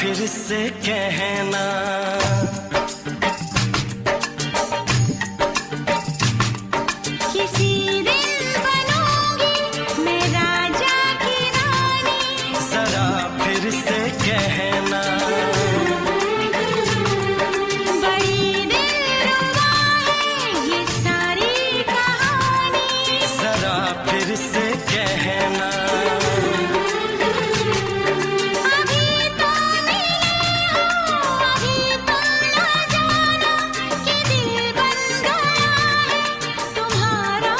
फिर से कहना, किसी दिन बनूंगी मैं राजा की रानी। जरा फिर से कहना, बड़ी दिलरुबा है ये सारी कहानी। जरा फिर से कहना, अभी तो मिले हो, अभी तुम ना जाना कि दिल बन गया है तुम्हारा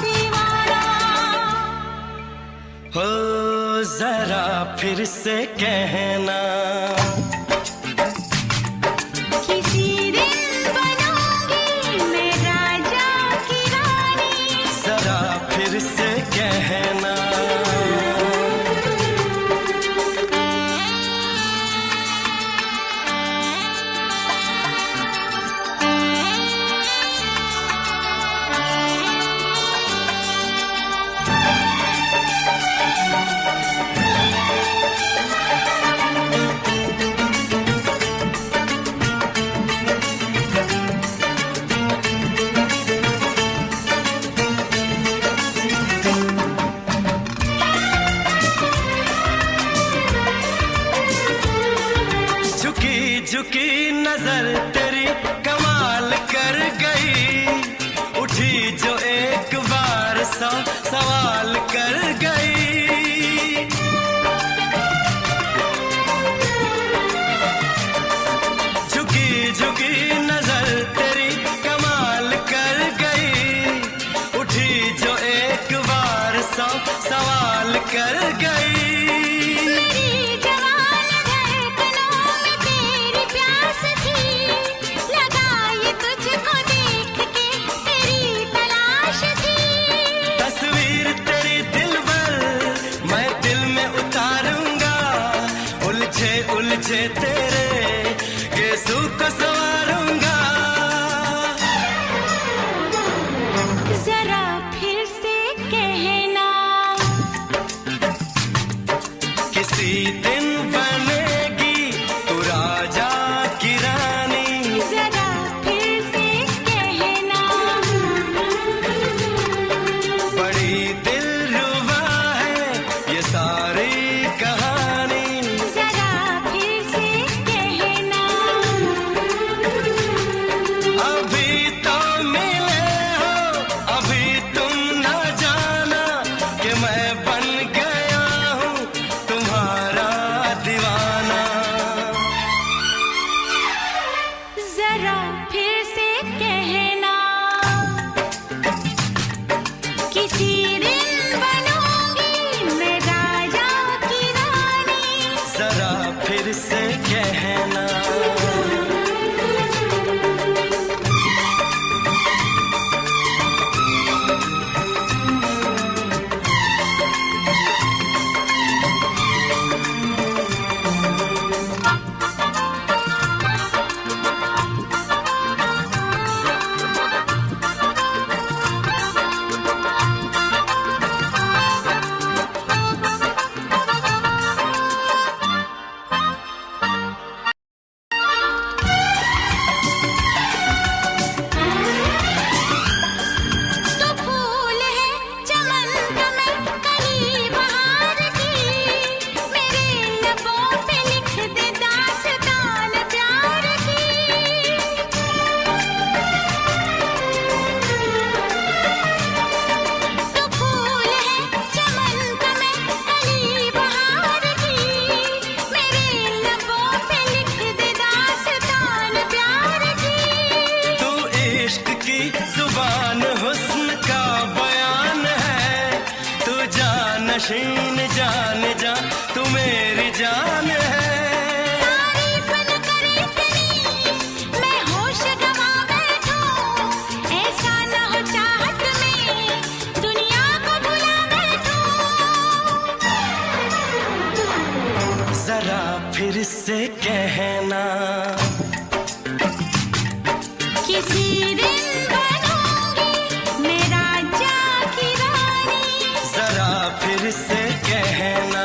दीवाना। हो जरा फिर से कहना, किसी दिन बनूंगी मैं राजा की रानी। जरा फिर से कहना। झुकी झुकी नजर तेरी कमाल कर गई, उठी जो एक बार सौ सवाल कर गई। झुकी झुकी नजर तेरी कमाल कर गई, उठी जो एक बार सौ सवाल कर गई। मेरी जवान धड़कनों में तेरी प्यास थी, लगाई तुझको देख के तेरी तलाश थी। तस्वीर तेरी दिलबर मैं दिल में उतारूंगा, उलझे उलझे तेरे गेसू को संवारूंगा। जरा फिर से कहना, किसी दिन बनेगी तू राजा की रानी। जरा फिर से कहना, बड़ी दिलरुबा है ये सारी कहानी। जरा फिर से कहना, अभी तो मिले हो, अभी तुम ना जाना कि मैं बन गया हूँ तुम्हारा दीवाना। जरा फिर से कहना, किसी दिन बनूंगी मैं राजा की रानी। जरा फिर से कहना, तो फूल है चमन का मैं कली बहार की, मेरे लबों पे लिख दे दास्तान प्यार की। तो फूल है चमन का मैं कली बहार की, मेरे लबों पे लिख दे दास्तान प्यार की। तू इश्क की जुबान हुस्न का बयान है, तू जानशीन जान जा तू मेरी जान है। तारीफ न करे तेरी मैं होश गवा बैठूं, ऐसा न हो चाहत में दुनिया को भुला बैठूं। जरा फिर से कहना, किसी दिन बनूंगी मैं राजा की रानी। जरा फिर से कहना,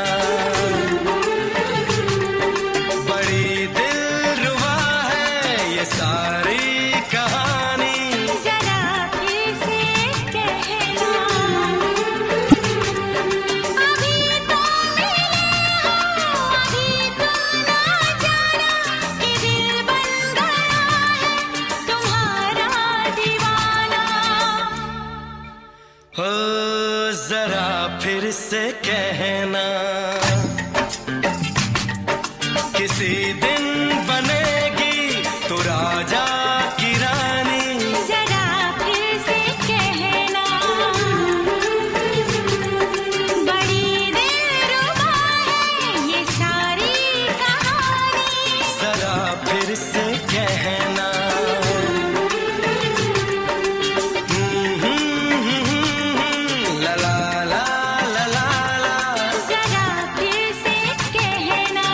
कहना, किसी दिन बनेगी तू राजा की रानी। जरा फिर से कहना, बड़ी दिलरुबा है ये सारी कहानी। जरा फिर से कहना, ला ला ला ला ला ला। जरा फिर से कहना,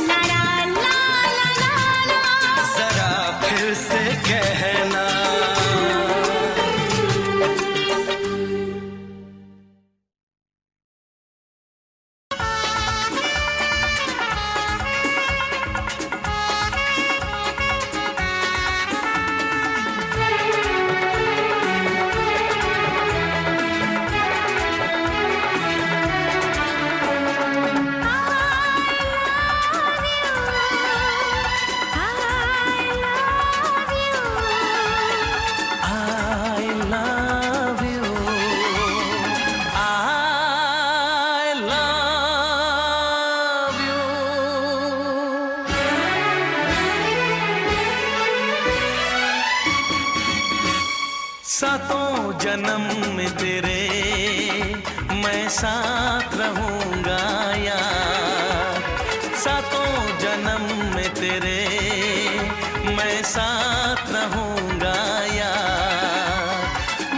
ला ला ला ला ला। जरा फिर से कहना। I love you. I love you. सातों जन्म में तेरे मैं साथ रहूंगा यार। सातों जन्म में तेरे मैं साथ रहूंगा यार।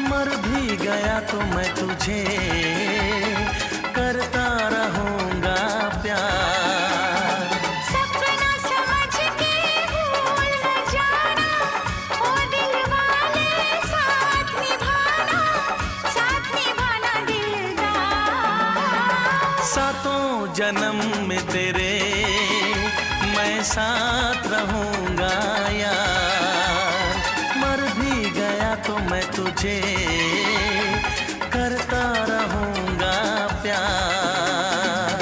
मर भी गया तो मैं तुझे करता रहूंगा प्यार। सपना समझ के भूल न जाना, ओ दिल वाले साथ निभाना दिलदार। सातों जन्म में तेरे मैं साथ रहूंगा यार। मर भी गया तो मैं तुझे करता रहूंगा प्यार।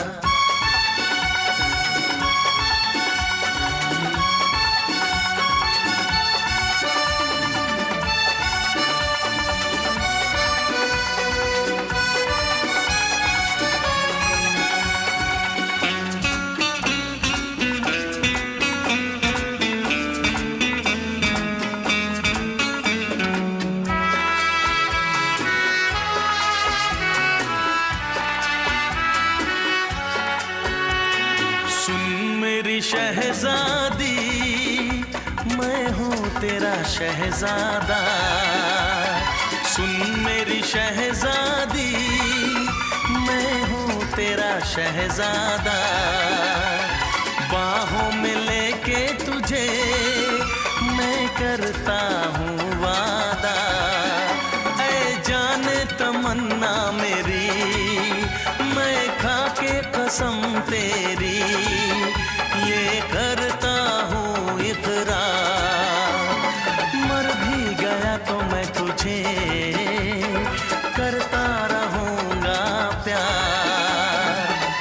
सुन मेरी शहजादी, मैं हूँ तेरा शहजादा। सुन मेरी शहजादी, मैं हूँ तेरा शहजादा। बाहों में लेके तुझे मैं करता हूँ वादा। ऐ जाने तमन्ना मेरी, मैं खा के कसम तेरी ये करता हूँ इकरार। मर भी गया तो मैं तुझे करता रहूंगा प्यार।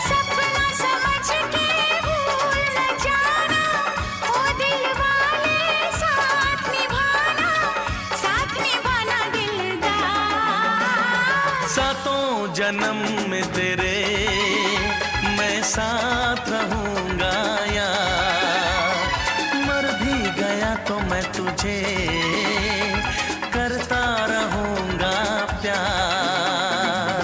सपना समझ के भूल न जाना, ओ दिल वाले साथ निभाना दिलदार। सातों जन्म में तेरे मैं साथ रहूंगा यार। मर भी गया तो मैं तुझे करता रहूंगा प्यार।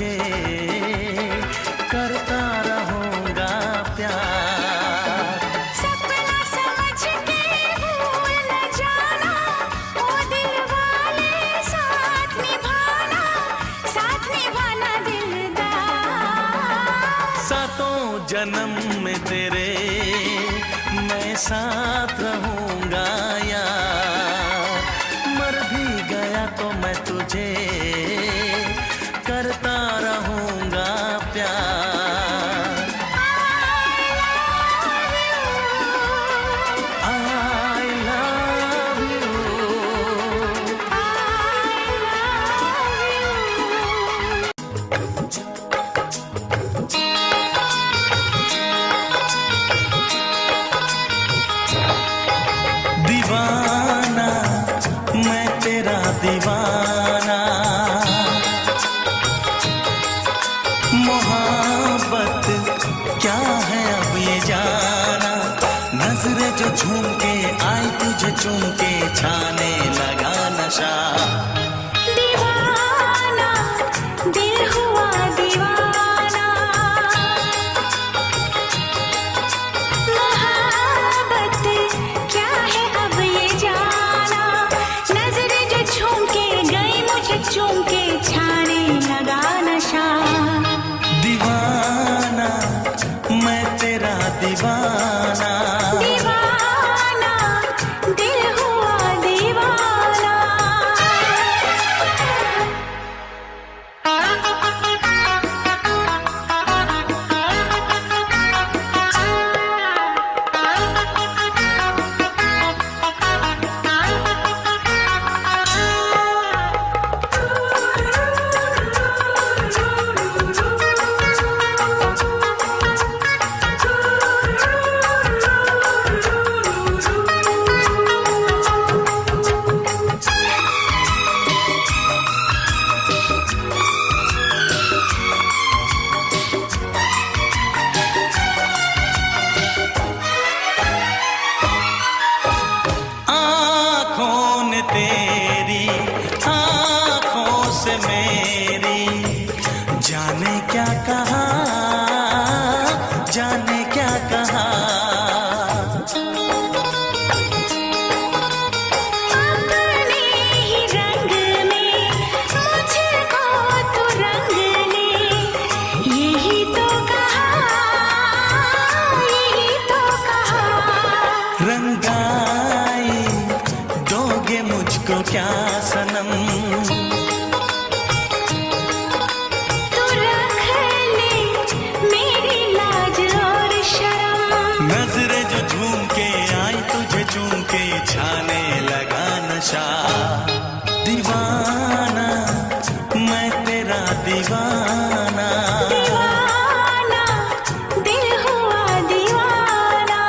तुझे करता रहूंगा प्यार। सपना समझ के भूल न जाना, ओ दिल वाले साथ निभाना दिलदार। सातों जन्म में तेरे मैं साथ रहूंगा यार। मर भी गया तो मैं तुझे करता रहूंगा प्यार। I love you। दीवाना मैं तेरा दीवाना, मोहब्बत क्या है अब ये जाना। नजरें जो झूम के आई तुझे चूम के छाने लगा नशा। दीवाना दिल हुआ दीवाना, मोहब्बत क्या है अब ये जाना। नजरें जो झूम के गई मुझे चूम के छाने लगा नशा। दीवाना मैं तेरा दीवाना, दीवाना दिल हुआ दीवाना। आँखों ने तेरी आँखों से मेरी जाने क्या कहा, जाने क्या कहा। अपने ही रंग में मुझको तो रंग ने, यही तो कहा, यही तो कहा। रंगाई दोगे मुझको क्या सनम, तू रख ले मेरी लाज और शर्म। नजरें जो झूम के आई तुझे चूम के छाने लगा नशा। दीवाना मैं तेरा दीवाना, दीवाना दिल हुआ दीवाना।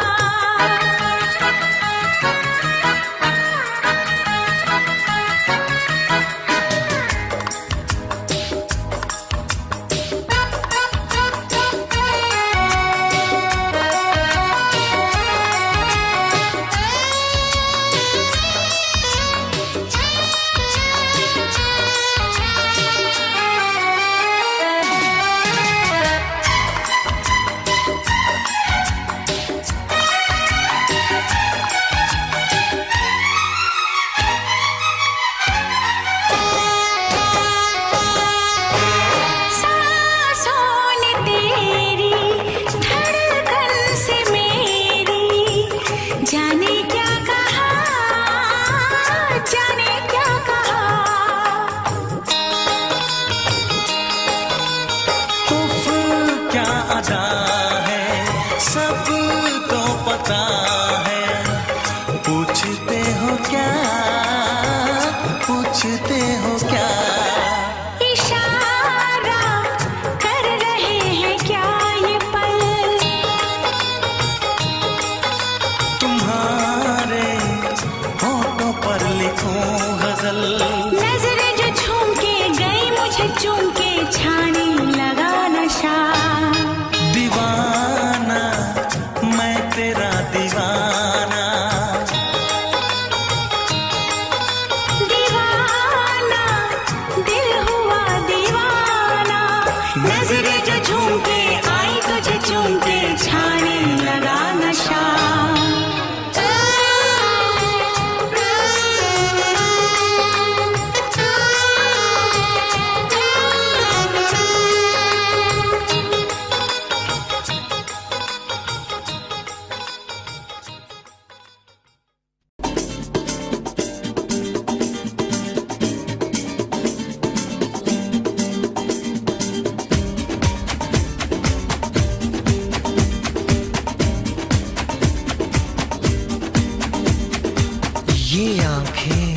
ये आंखें,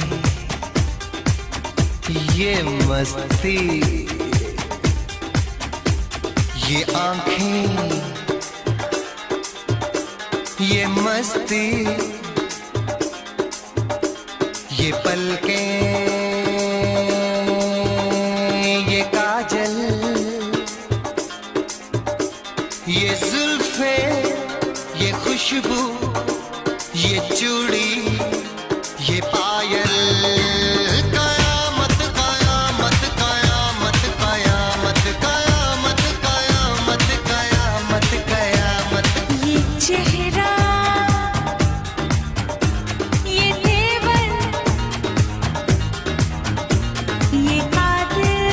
ये मस्ती, ये आंखें, ये मस्ती, ये पलकें, ये काजल, ये जुल्फे, ये खुशबू, ये चूड़ी, ये पायल, कयामत कयामत कयामत कयामत कयामत कयामत कयामत कयामत। ये चेहरा, ये तेवर, ये कातिल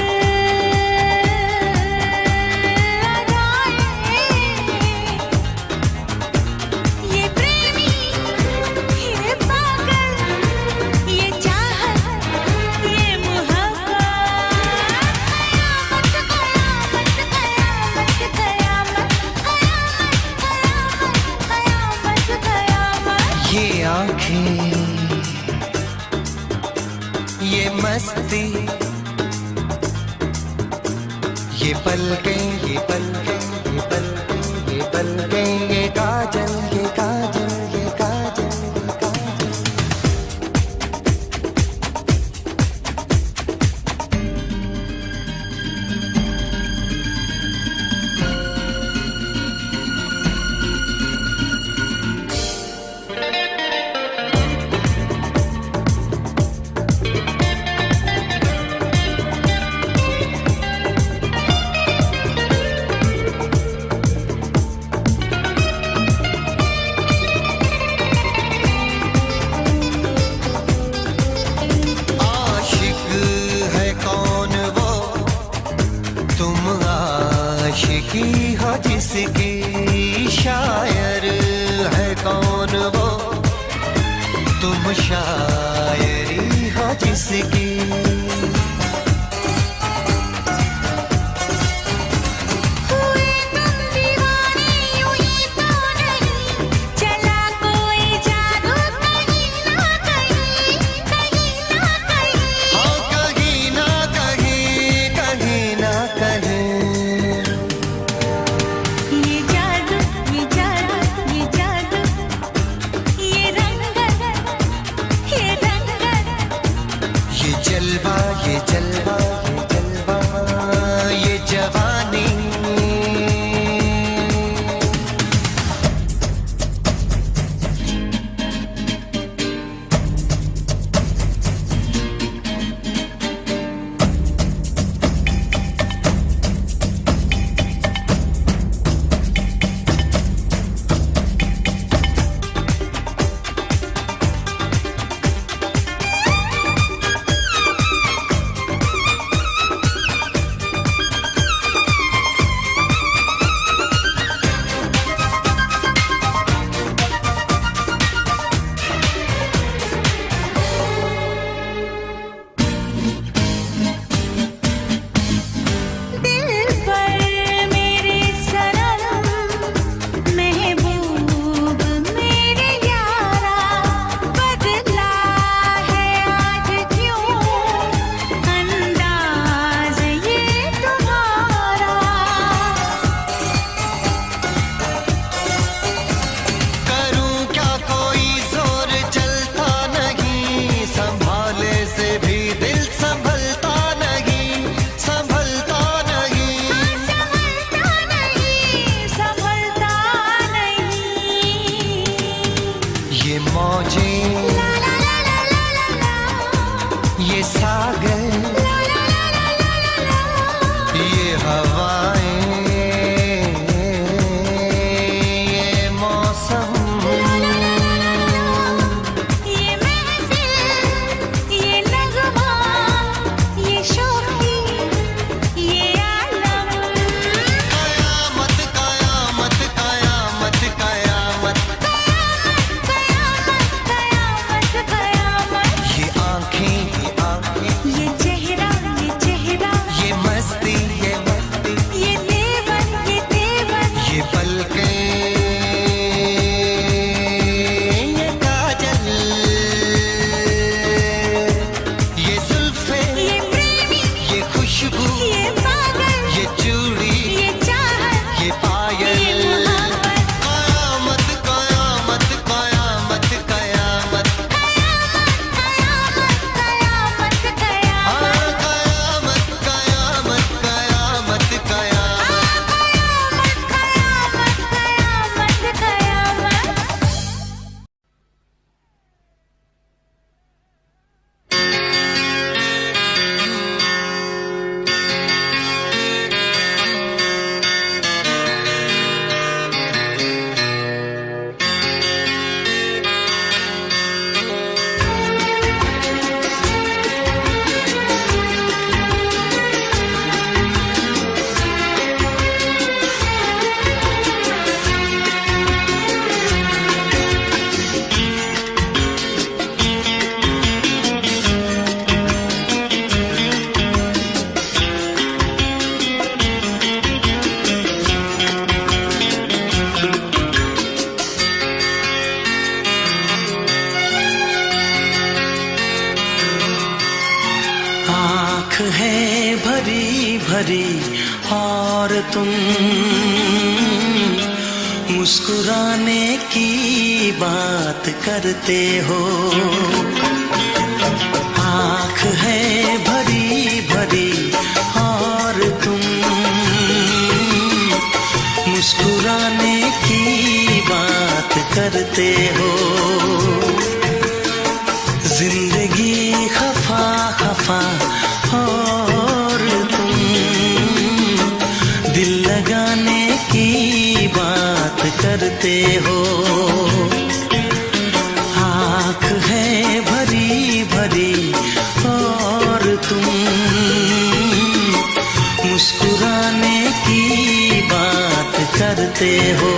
अदाएं, ये प्रेमी, ये पागल, ये चाहत, ये मोहब्बत, कयामत कयामत कयामत कयामत कयामत कयामत कयामत। ये आंखें, ये मस्ती, ये पलकें, ये पलकें, ये पलकें, ये पलकें, ये काजल, ये काजल, ये काजल, ये काजल। आशिक है कौन वो, तुम आशिकी हो जिसकी, शायर है कौन वो, तुम शायरी हो जिसकी। हुए तुम दीवाने यूं ही तो नहीं, चला कोई जादू कहीं ना कहीं, कहीं ना कहीं। हाँ कहीं ना कहीं, कहीं ना कहीं। ये जादू, ये जादू, ये जादू, ये रंगत, ये रंगत, ये जलवा, ये जलवा, ये जलवा, ये जवानी। दिल पर मेरे सनम, महबूब मेरे यारा, बदला है आज क्यों अंदाज ये तुम्हारा। करूं क्या कोई जोर चलता नहीं, संभाले से भी दिल संभलता नहीं, संभलता नहीं। संभलता नहीं, संभलता नहीं। ये मौजें, ला ला ला ला ला ला ला, ये सागर, ला ला ला ला ला ला ला, ये हवाएं, ये मौसम, ये महफिल, ये नगमा, ये शोखी, ये आलम, कयामत कयामत कयामत कयामत। कयामत कयामत भरी और तुम मुस्कुराने की बात करते हो। आँख है भरी भरी और तुम मुस्कुराने की बात करते हो। जिंदगी खफा खफा और तुम दिल लगाने की बात करते हो। आँख है भरी भरी और तुम मुस्कुराने की बात करते हो।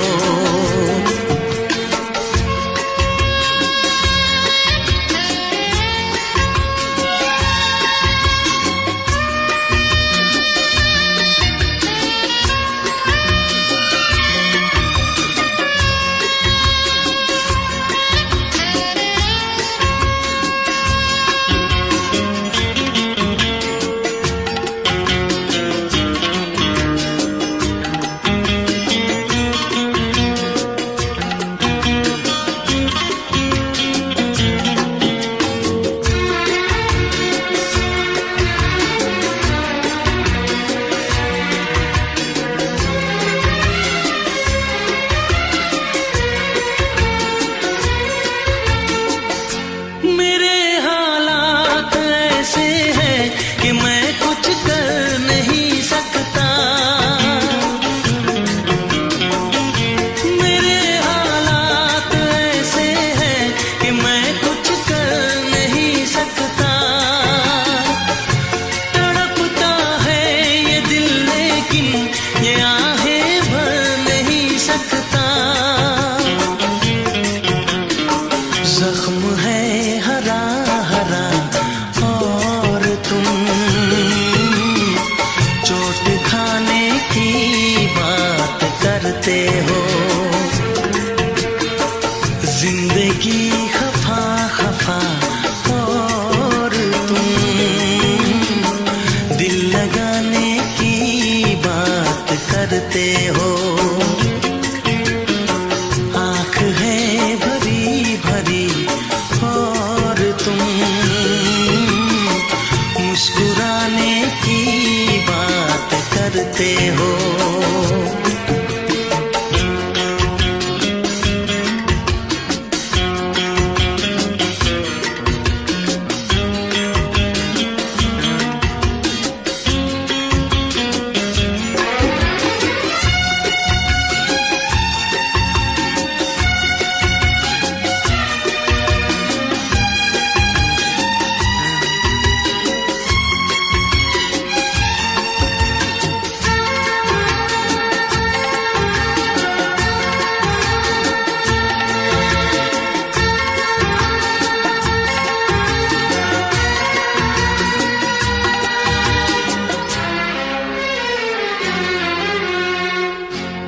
जख्म है हरा हरा और तुम चोट खाने की बात करते हो। जिंदगी खफा खफा और तुम दिल लगाने की बात करते हो। आँख है भरी भरी और तुम मुस्कुराने की बात करते हो।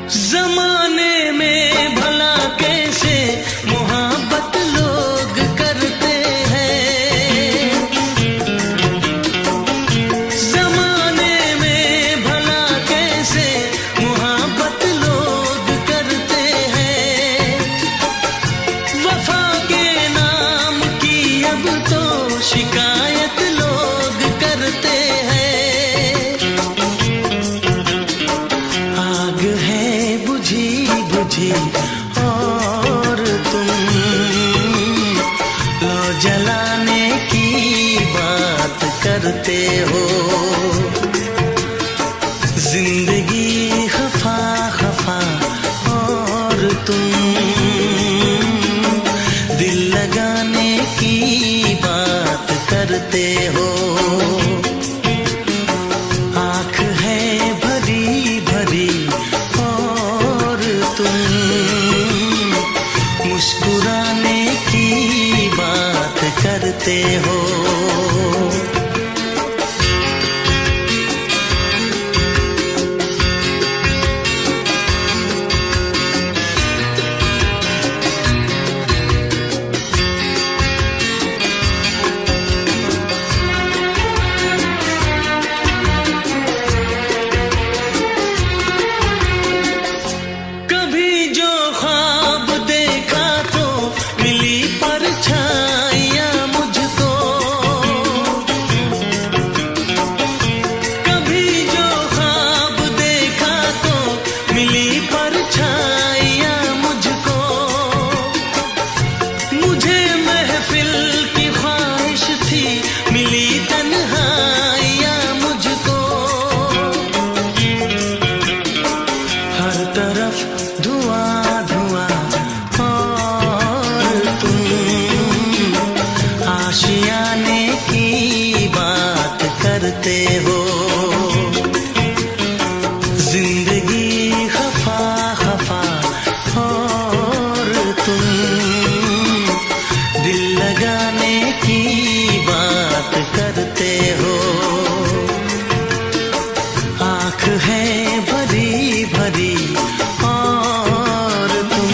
जमाने में भला कैसे मोहब्बत लोग करते हैं। जमाने में भला कैसे मोहब्बत लोग करते हैं। वफा के नाम की अब तो शिकायत लोग करते हैं। आग है बुझी बुझी और तुम लो जलाने की बात करते हो। जिंदगी खफा खफा और तुम दिल लगाने की बात करते हो। आँख है भरी भरी और तुम मुस्कुराने की बात करते हो। करते हो। आँख है भरी भरी और तुम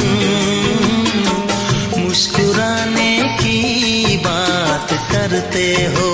मुस्कुराने की बात करते हो।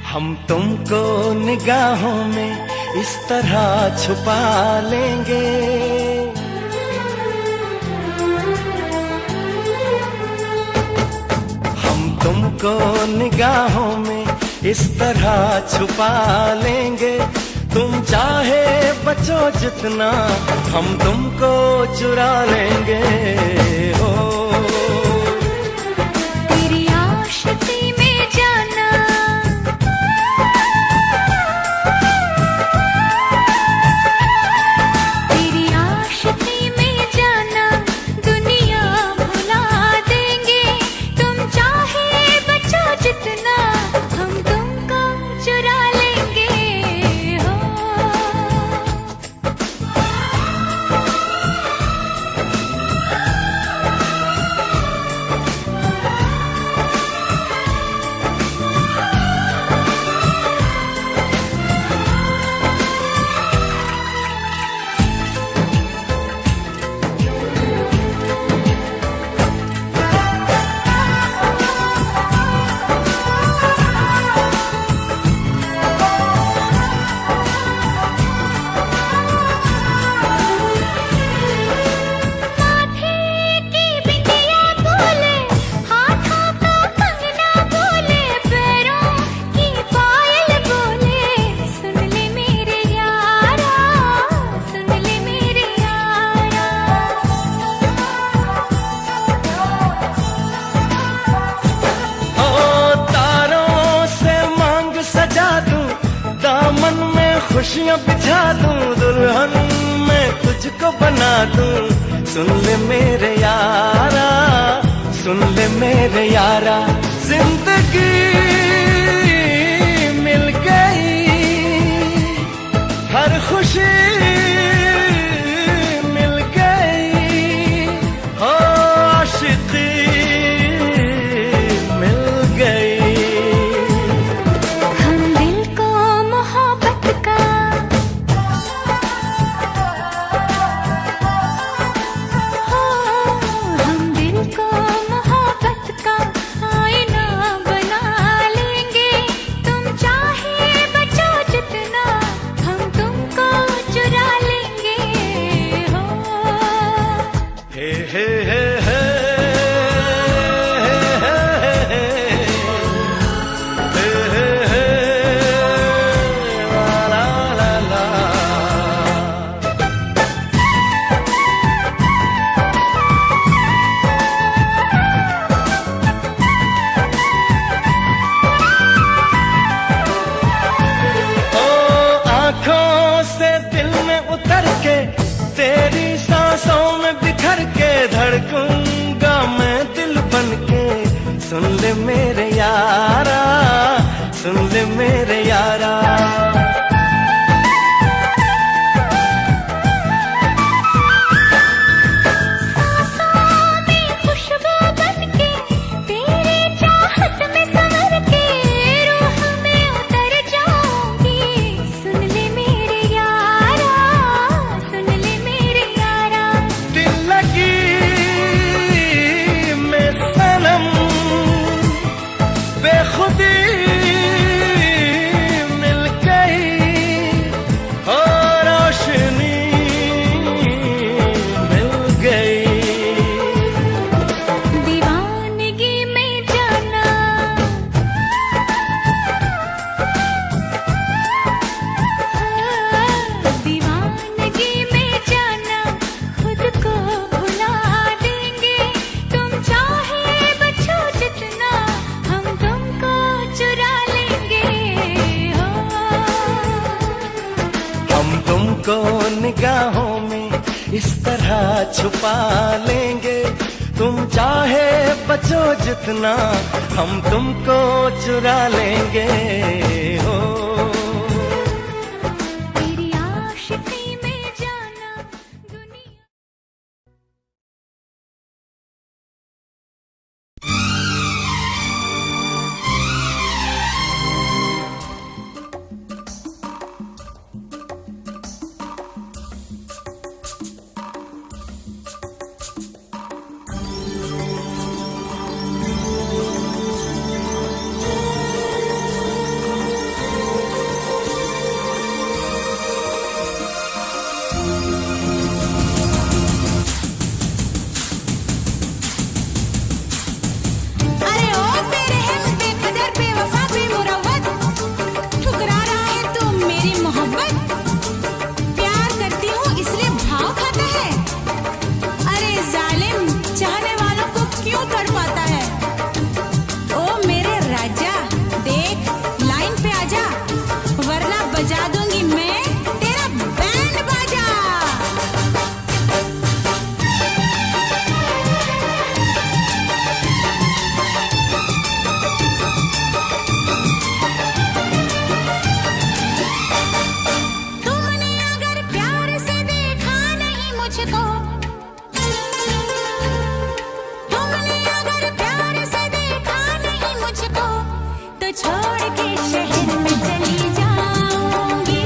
हम तुमको निगाहों में इस तरह छुपा लेंगे, हम तुमको निगाहों में इस तरह छुपा लेंगे। तुम चाहे बचो जितना हम तुमको चुरा लेंगे। हो तेरी आशिकी में जाना, तेरी आशिकी में जाना दुनिया भुला देंगे। तुम चाहे बचो जितना हम तुमको चुरा लेंगे। हो खुशियाँ बिछा दूं, दुल्हन मैं तुझको बना दूं। सुन ले मेरे यारा, सुन ले मेरे यारा, जिंदगी मिल गई, हर खुशी मिल गई। हो आशिकी मिल गई। हम दिल को मोहब्बत का, हम दिल को मोहब्बत का आईना बना लेंगे। तुम चाहे बचो जितना हम तुमको चुरा लेंगे। हो हे हे हे हे तेरी सांसों में बिखर के धड़कूंगा मैं दिल बनके। सुन ले मेरे यारा, सुन ले मेरे यारा। बेखुदी मिल गई, निगाहों में इस तरह छुपा लेंगे। तुम चाहे बचो जितना, हम तुमको चुरा लेंगे। हो तेरी आशिकी में जाना दुनिया। अरे ओ मेरे हम बेकदर बेवफा बेमुरव्वत, ठुकरा रहा है तू मेरी मोहब्बत। प्यार करती हूँ इसलिए भाव खाता है। अरे जालिम चाहने वालों को क्यों तड़पाता है। ओ मेरे राजा देख लाइन पे आजा, वरना बजा दूंगी मैं तेरा बैंड बाजा। तुमने अगर प्यार से देखा नहीं मुझको, तुमने अगर प्यार से देखा नहीं मुझको, तो छोड़ के शहर में चली जाऊंगी,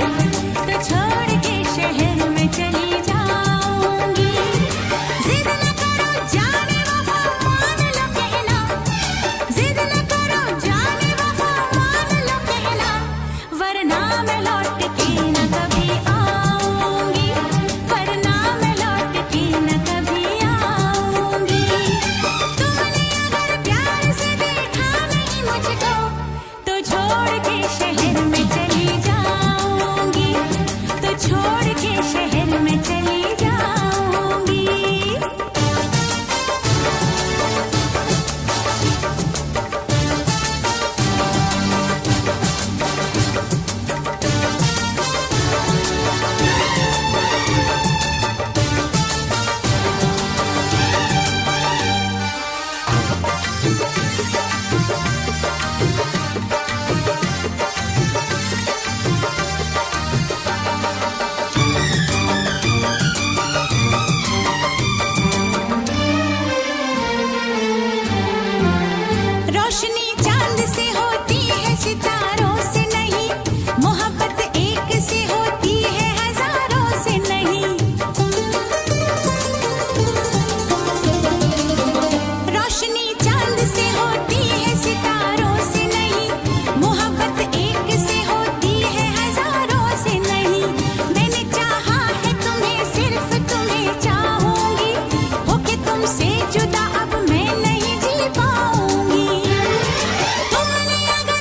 तो छोड़ के शहर में चली जाऊंगी। जिद न करो जाने वफा मान लो कहना, जिद न करो जाने वफा मान लो कहना, वरना मैं लौट के न कभी आऊंगी, वरना मैं लौट के न कभी आऊंगी। तुमने अगर प्यार से देखा नहीं मुझको, तो छोड़ के शहर में चली जाऊंगी, तो छोड़ के शहर में चली जाऊंगी। रोशनी चांद से होती है सितारों से नहीं, मोहब्बत एक से होती है हजारों से नहीं। रोशनी चांद से होती है सितारों से नहीं, मोहब्बत एक से होती है हजारों से नहीं। मैंने चाहा है तुम्हें, सिर्फ तुम्हें चाहूंगी, होके तुमसे जुदा अब मैं नहीं जी पाऊंगी। तुमने अगर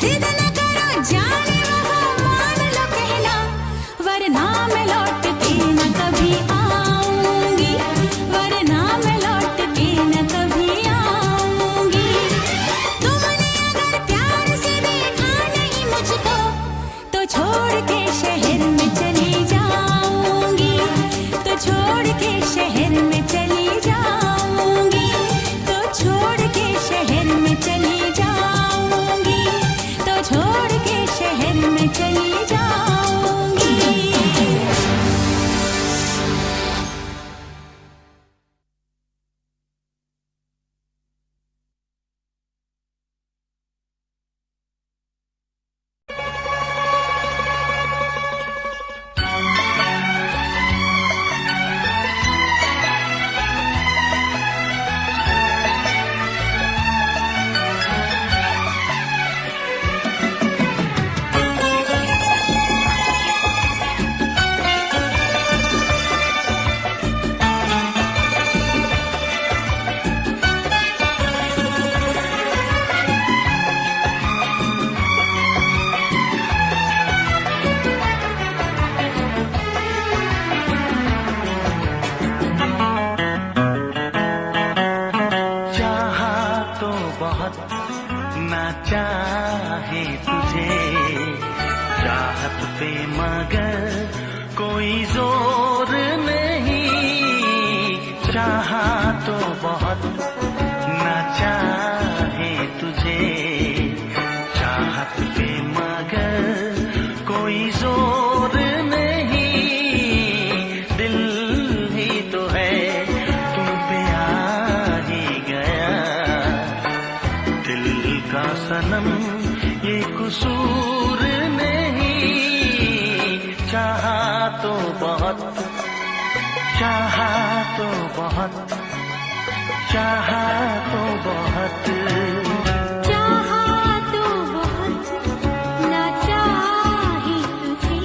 जिद न करो जाने वो मान लो कहना, वरना मैं लौट के न कभी आऊंगी, वरना मैं लौट के न कभी आऊंगी। तुमने अगर प्यार से देखा नहीं मुझको, तो छोड़ के शहर में चली जाऊंगी, तो छोड़ के शहर में चली जाऊंगी, तो छोड़ के शहर में चली जाऊंगी, तो छोड़ के शहर में चली जाऊंगी। ना चाहे तुझे चाहत पे मगर कोई जोर नहीं, चाहा तो बहुत ना चाहे तुझे चाहत पे मगर कोई जोर नहीं, दिल ही तो है तुम पे आ ही गया, दिल का सनम ये कसूर नहीं, चाहा तो बहुत, चाहा तो बहुत, चाहा तो बहुत, चाहा तो बहुत ना चाहे तुझे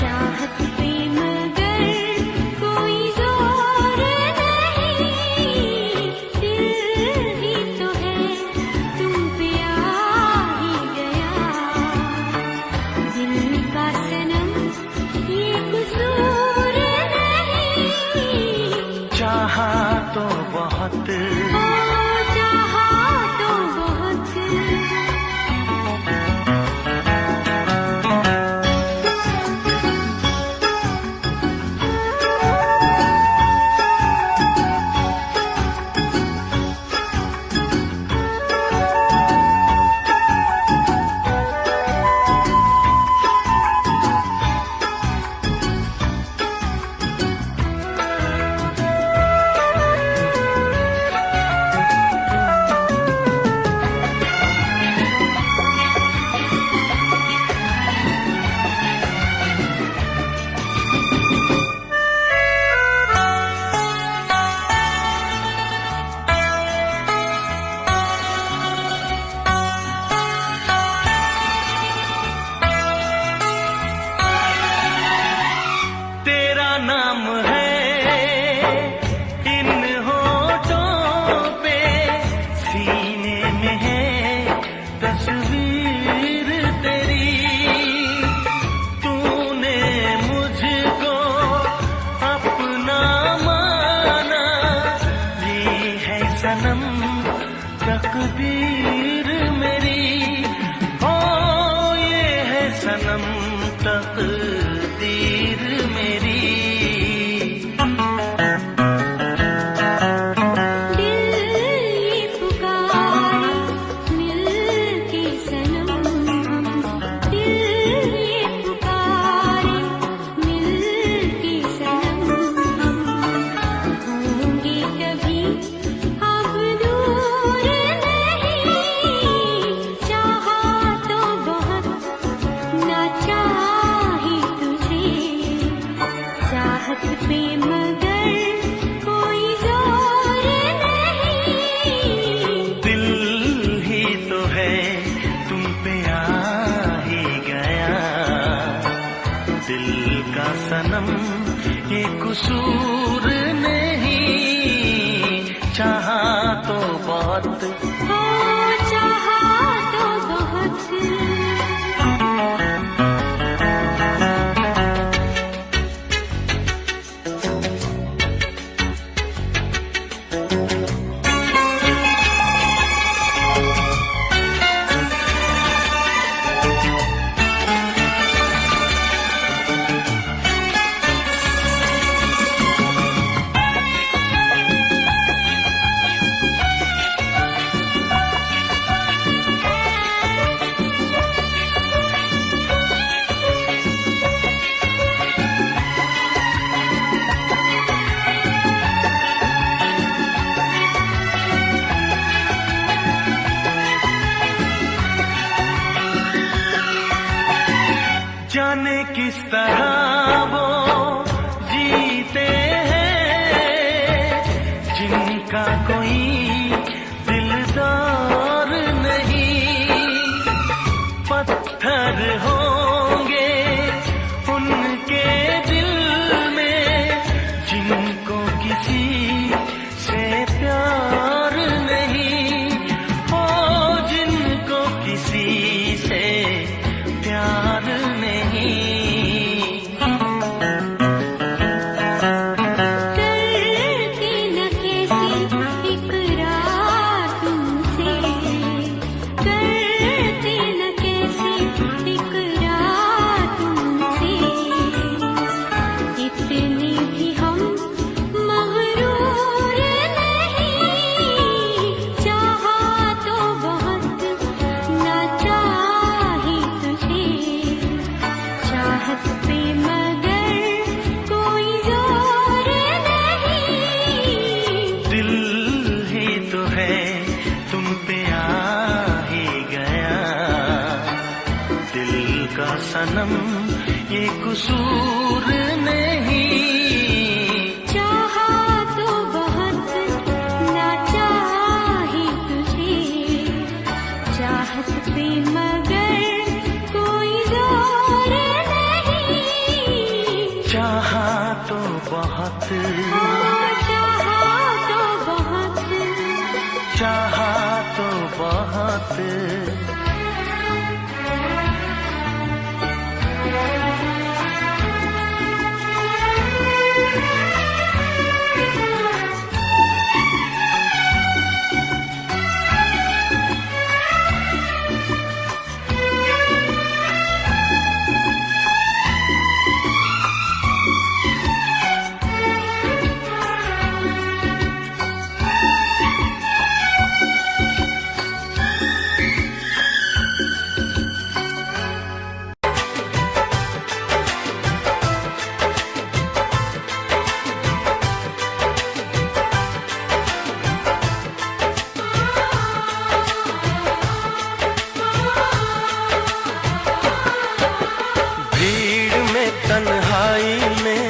चाहत पे मगर कोई जोर नहीं, दिल ही तो है तुम पे आ ही गया, दिल का सनम ये कसूर नहीं, चाहा तो बहुत, चाहा तो बहुत। तेरा नाम है इन होठों पे, सीने में है तस्वीर तेरी, तूने मुझको अपना माना, ये है सनम तकदीर मेरी, ओ ये है सनम तकदीर मेरी। दिल ये पुकारे मिल के सनम, दिल ये पुकारे मिल के सनम, होंगे कभी अब दूर नहीं, चाहा तो बहुत ना चाहे तुझे चाहत पे मगर कोई जोर नहीं, दिल ही तो है तुम पे आ ही गया, दिल का सनम ये कसूर नहीं, चाहा तो बहुत, हो चाहा तो बहुत। किस तरह वो जीते हैं जिनका कोई दिलदार नहीं। पत्थर होंगे उनके दिल में जिनको किसी से प्यार नहीं। ओ जिनको किसी से प्यार नहीं। करती न कैसी इकरार तुमसे, करती न कैसी इकरार तुमसे। इतने भी हम मगरूर नहीं, चाहा तो बहुत ना चाही तुझे। चाहत पे मगर कोई जोर नहीं। दिल ही तो है तुम पे आ ही गया। दिल का सनम ये कसूर नहीं। चाहा तो बहुत ना चाही तुझे। चाहत पे मगर कोई जोर नहीं। चाहा तो बहुत, चाहा तो बहुत। चाहा तो बहुत। भीड़ में तन्हाई में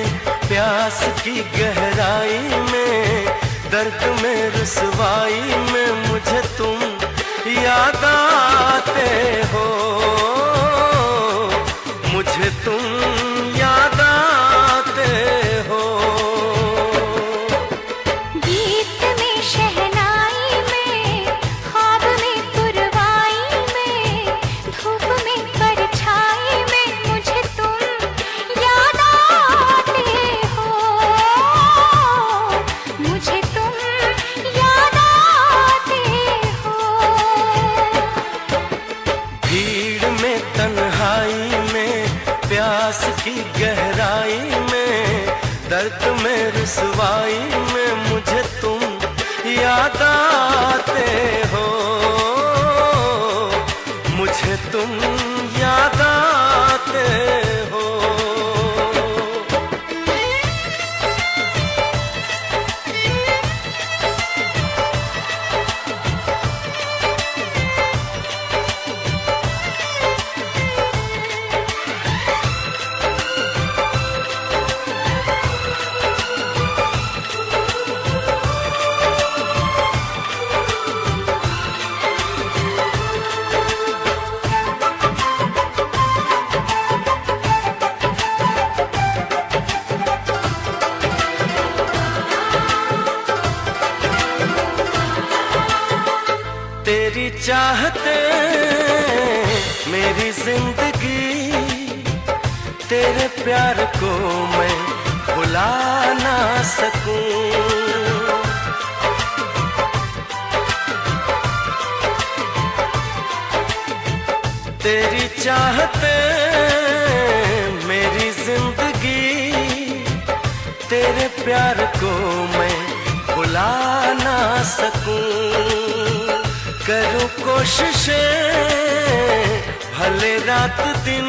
प्यास की गहराई में दर्द में रुसवाई में मुझे तुम याद आते हो। मुझे तुम याद आते हो। गीत में शहनाई में, ख्वाब में पुरवाई में, धूप में परछाई में मुझे तुम याद आते हो। मुझे तुम याद आते हो। भीड़ में तन्हाई में प्यास की गहराई में दर्द में रुसवाई में मुझे तुम याद आते हो। मुझे तुम याद आते हो। तेरी चाहते मेरी जिंदगी, तेरे प्यार को मैं भुला ना सकूं। तेरी चाहते मेरी जिंदगी, तेरे प्यार को मैं भुला ना सकूं। करूं कोशिशें भले रात दिन,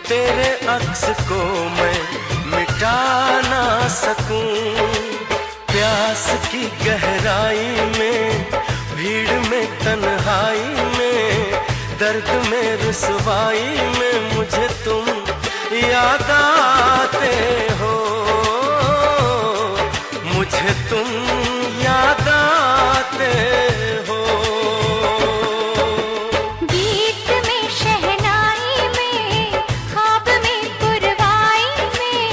तेरे अक्स को मैं मिटा ना सकूं। प्यास की गहराई में, भीड़ में तन्हाई में दर्द में रुसवाई में मुझे तुम याद आते हो, मुझे तुम याद आते हो। गीत में शहनाई में ख्वाब में पुरवाई में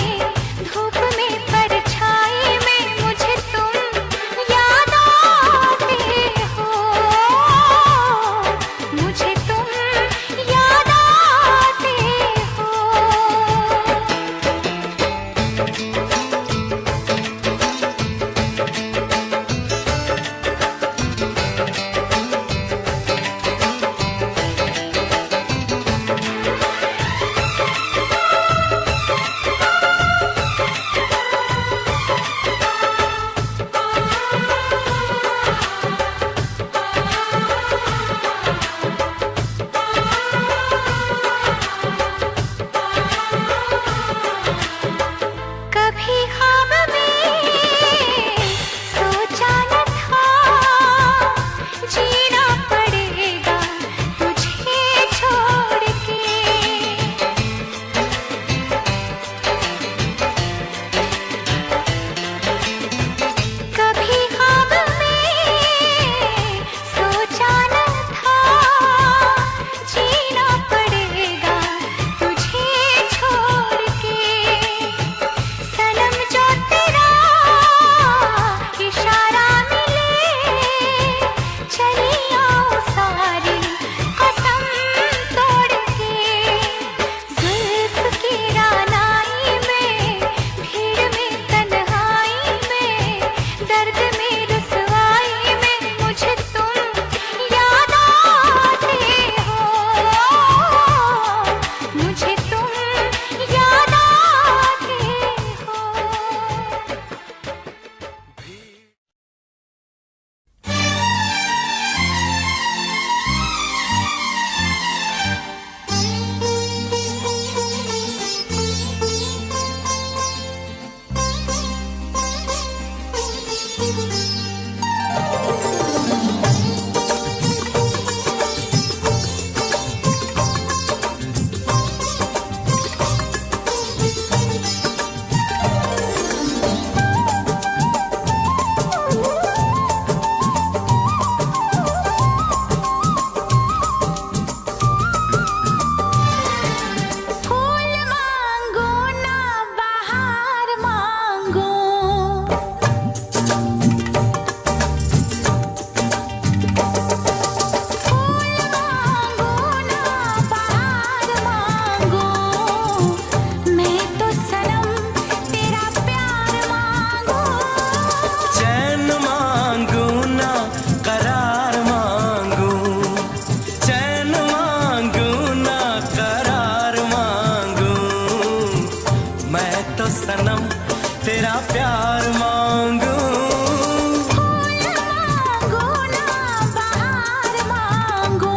धूप में परछाई में मुझे तुम याद आते हो, मुझे तुम याद आते हो। कभी ख्वाब में सोचा न था जीना पड़ेगा तुझे छोड़ के। कभी ख्वाब में सोचा न था जीना पड़ेगा तुझे छोड़ के। सनम जो तेरा इशारा मिले चली आओ सारी कसम तोड़ के। जुल्फ की रानाई में भीड़ में तन्हाई में दर्द में रुसवाई में मुझे तुम याद आते हो, मुझे तुम याद आते हो। फूल मांगो ना बहार मांगो, फूल मांगो ना बहार मांगो, मैं तो सनम तेरा प्यार मांगो। चैन मांगू ना करार मांगू, चैन मांगू ना करार मांगू, मैं तो सनम तेरा प्यार मांगू। फूल मांगो ना बहार मांगो।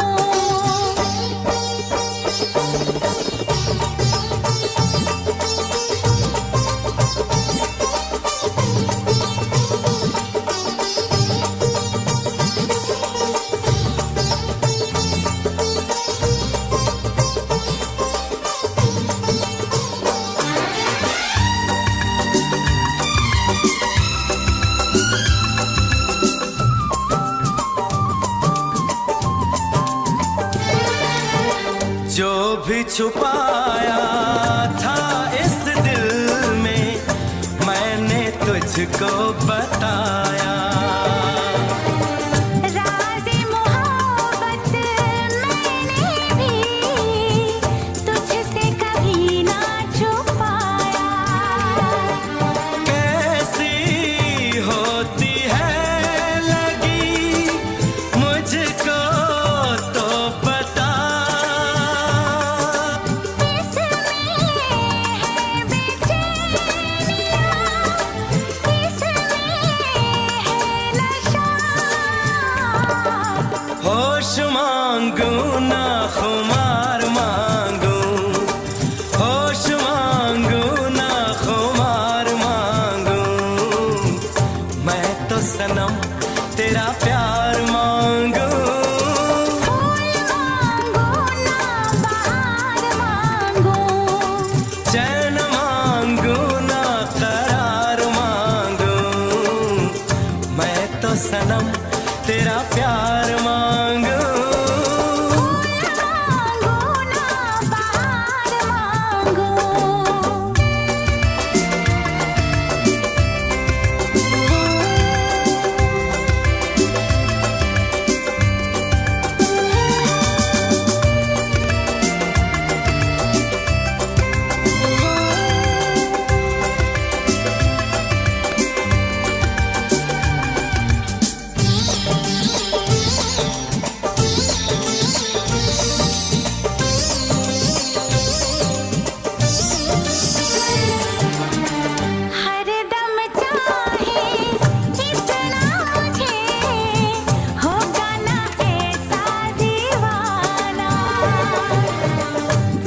जो भी छुपाया था इस दिल में मैंने तुझको बताया। राज़े मोहब्बत मैंने भी तुझसे कभी ना छुपाया। कैसी होती है लगी मुझको तो बता, इसमें है बेचैनियाँ, इसमें है नशा। होश मांगू ना खुमार मांगू, होश मांगू ना खुमार मांगू, मैं तो सनम तेरा प्यार मांगू। फूल मांगो प्यार मांगू। मांगो ना बहार मांगो। हरदम चाहे इतना मुझे होगा ना ऐसा दीवाना।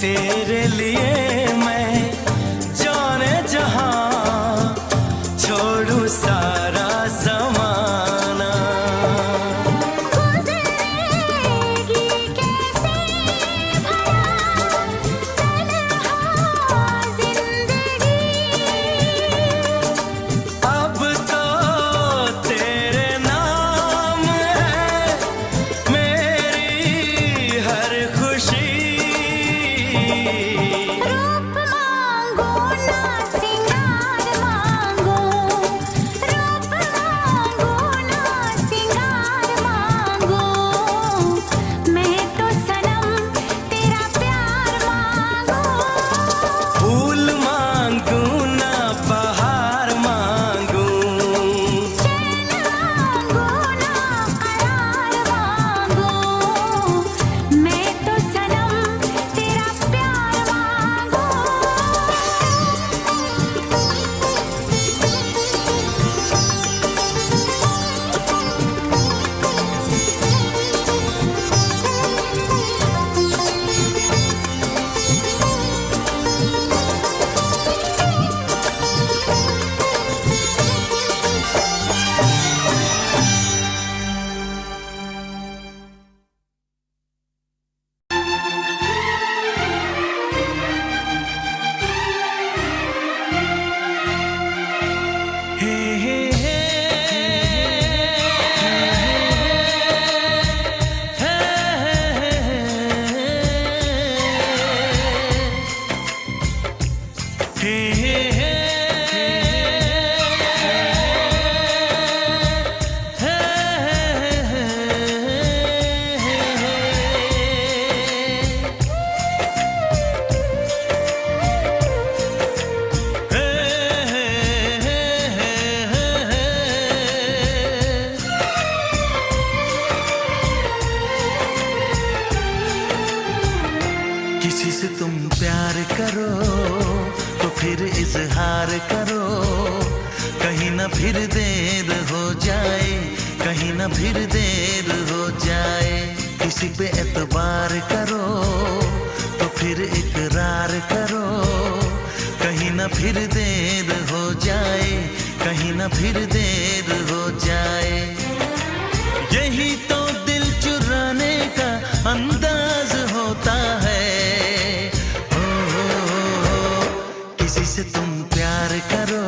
तेरे लिए मैं जाने जहां छोड़ू सारा जमाना। गुजरेगी कैसे भला तन्हा जिंदगी। अब तो तेरे नाम है मेरी हर खुशी। रूप मांगो ना सिंगार मांगो। रूप मांगो ना सिंगार मांगो। मैं तो सनम तेरा प्यार मांगू। फूल मांगू ना बहार मांगू। चैन मांगो ना करार मांगो। मैं तो सनम तेरा प्यार मांगू। हे हे हे किसी से तुम प्यार करो तो फिर इजहार करो। कहीं ना फिर देर हो जाए, कहीं ना फिर देर हो जाए। किसी पे एतबार करो तो फिर इकरार करो। कहीं ना फिर देर हो जाए, कहीं ना फिर देर हो जाए। यही तो दिल चुराने का अंदाज होता है। किसी से तुम प्यार करो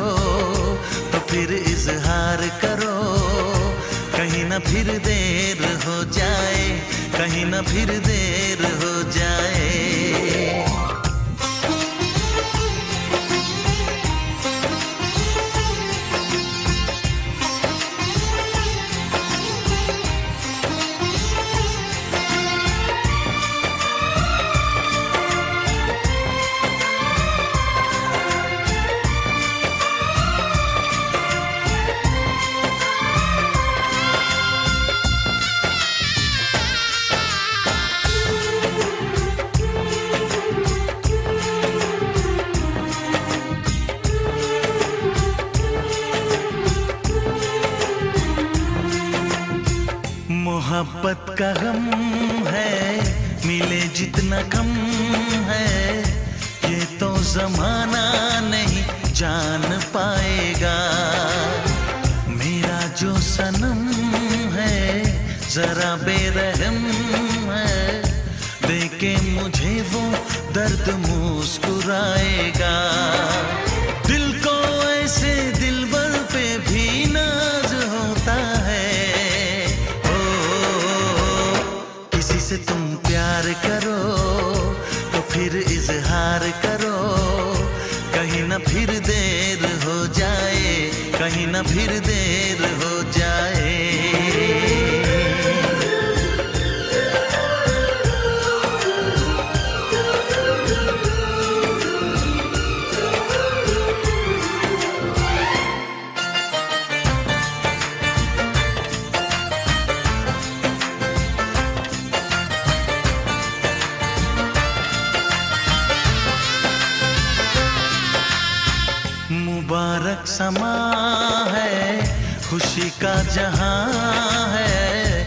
तो फिर इजहार करो। कहीं ना फिर देर हो जाए, कहीं ना फिर देर हो जाए। मोहब्बत का गम है, मिले जितना कम है। ये तो जमाना नहीं जान पाएगा। मेरा जो सनम है जरा बेरहम है। देखे मुझे वो दर्द मुस्कुराएगा। दिल को ऐसे दिलबर पे भी नाज होता है। ओ प्यार करो तो फिर इजहार करो, कहीं ना फिर देर हो जाए, कहीं ना फिर देर हो जाए। मुबारक समा है, खुशी का जहां है,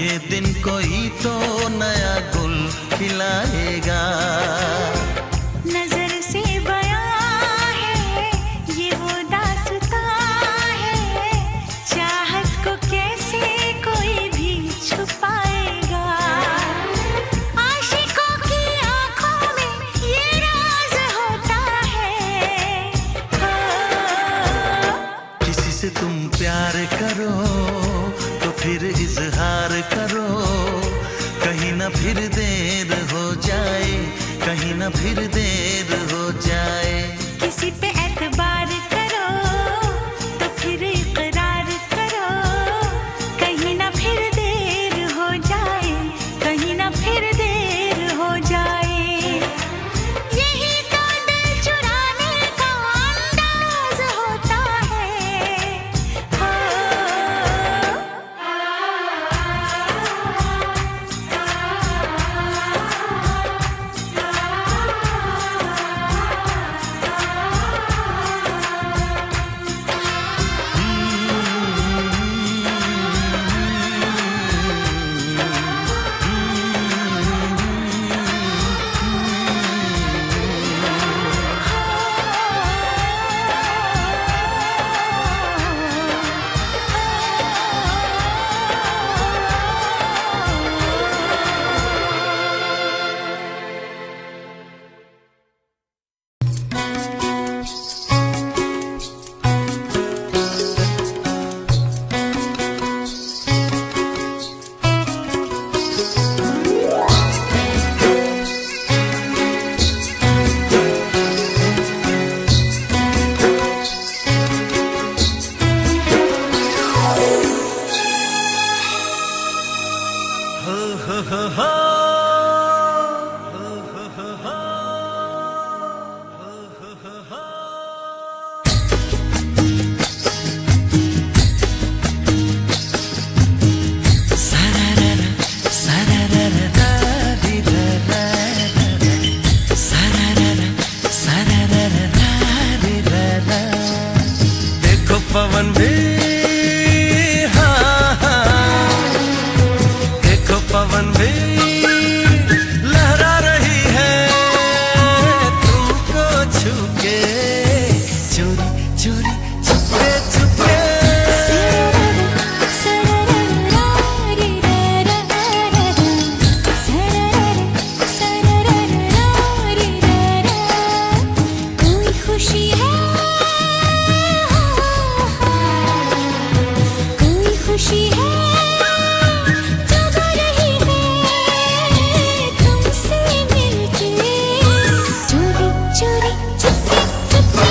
ये दिन कोई तो नया गुल खिलाएगा। नजर से बयां है ये वो दास्तां है, चाहत को कैसे कोई भी छुपाएगा। आशिकों की आंखों में ये राज होता है। किसी से तुम प्यार करो तो फिर इजहार करो, कहीं ना फिर देर हो जाए, कहीं ना फिर देर हो जाए। किसी पे एतबार करो तो फिर इकरार करो, कहीं ना फिर देर हो जाए, कहीं ना फिर देर हो जाए। यही तो दिल चुराने का अंदाज होता है। हो पवन भी हाँ हाँ, देखो पवन भी लहरा रही है तुमको छू के, चोरी चोरी छुपे छुपे। कोई खुशी है, कोई खुशी है जग रही है तुमसे मिलके, चोरी चोरी चुपके चुपके।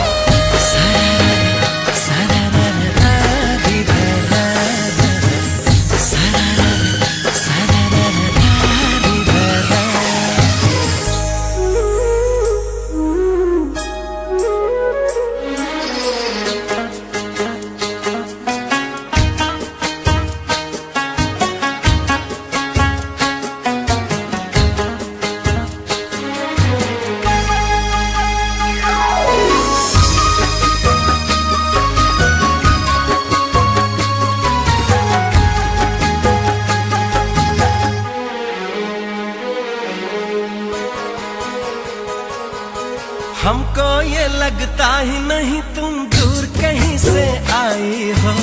हमको ये लगता ही नहीं तुम दूर कहीं से आई हो,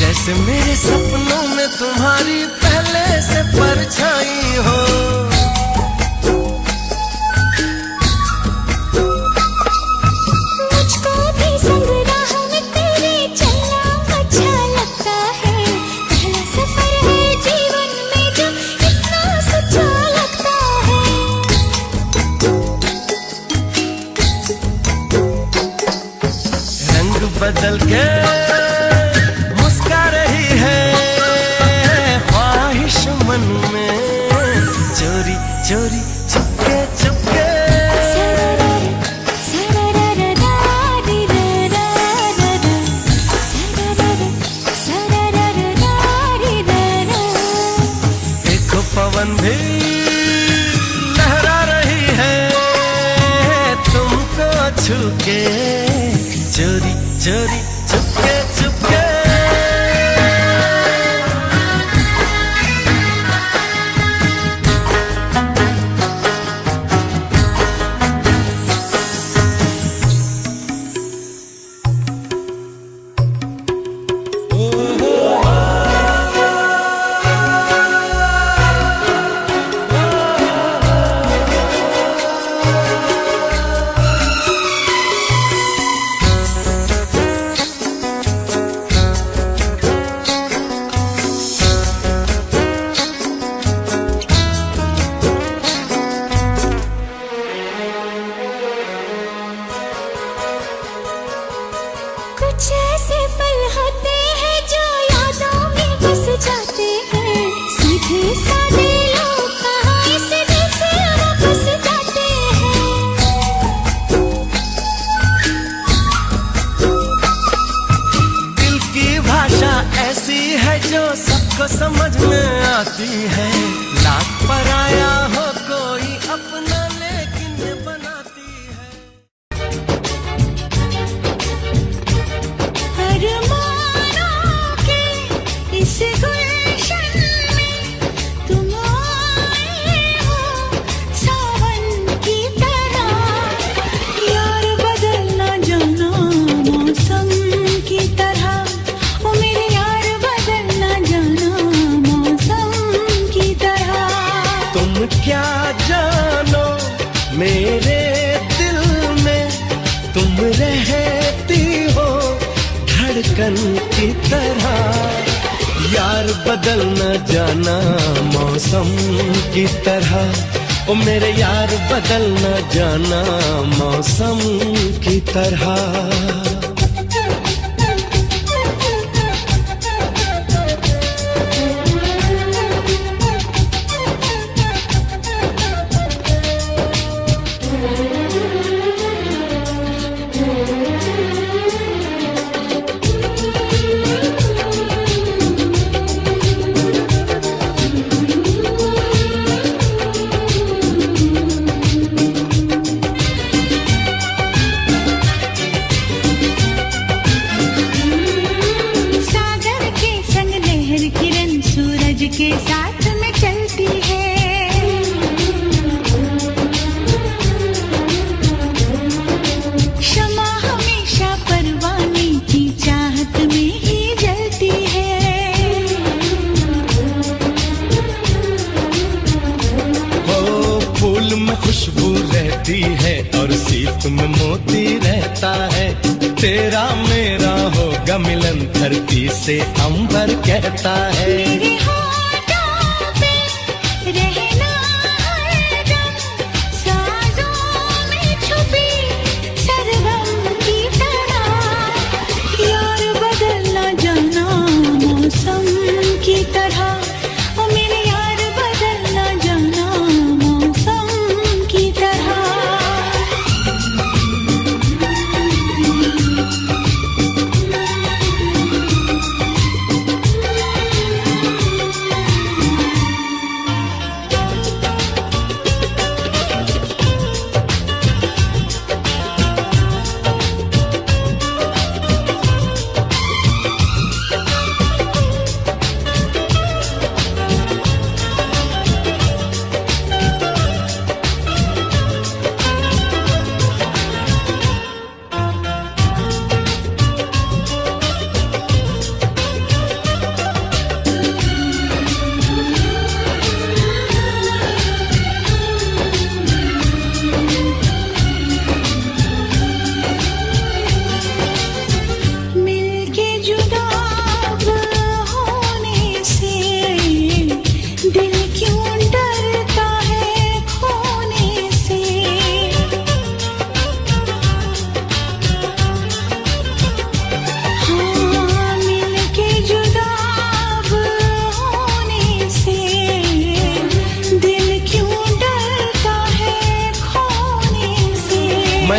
जैसे मेरे सपनों में तुम्हारी पहले से परछाई हो। मुझको भी संग राह में तेरे चलना अच्छा लगता है, पहला सफर है जीवन में जो इतना सच्चा लगता है। बदल के मुस्का रही है ख्वाहिश मन में, चोरी चोरी चुपके चुपके। देखो पवन भी लहरा रही है तुमको छू के, चोरी चोरी चुपके चुपके। कुछ ऐसे पल होते हैं जो यादों में बस जाते हैं, सीधे साधे लोग कहाँ इस दिल से वापस जाते हैं। दिल की भाषा ऐसी है जो सबको समझ में आती है, लाख पराया हो कोई अपना लेकिन बनाती है। अरमानों के इस गुलशन में तुम आए हो सावन की तरह, यार बदलना जाना मौसम की तरह, ओ मेरे यार बदलना जाना मौसम की तरह। तुम क्या जानो मेरे दिल में, तुम रहती हो धड़कन की तरह, यार बदल न जाना मौसम की तरह, ओ मेरे यार बदल न जाना मौसम की तरह। सागर के संग लहर किरण सूरज के साथ में चलती है, शमा हमेशा परवाने की चाहत में ही जलती है। ओ फूल में खुशबू रहती है और सीप में मोती रहता है, तेरा मेरा होगा मिलन धरती से अंबर कहता है। मेरे होठों पे रहना हरदम, साजों में छुपी सरगम की तरह, यार बदलना जाना मौसम की तरह, ओ मेरे यार बदलना जाना मौसम की तरह।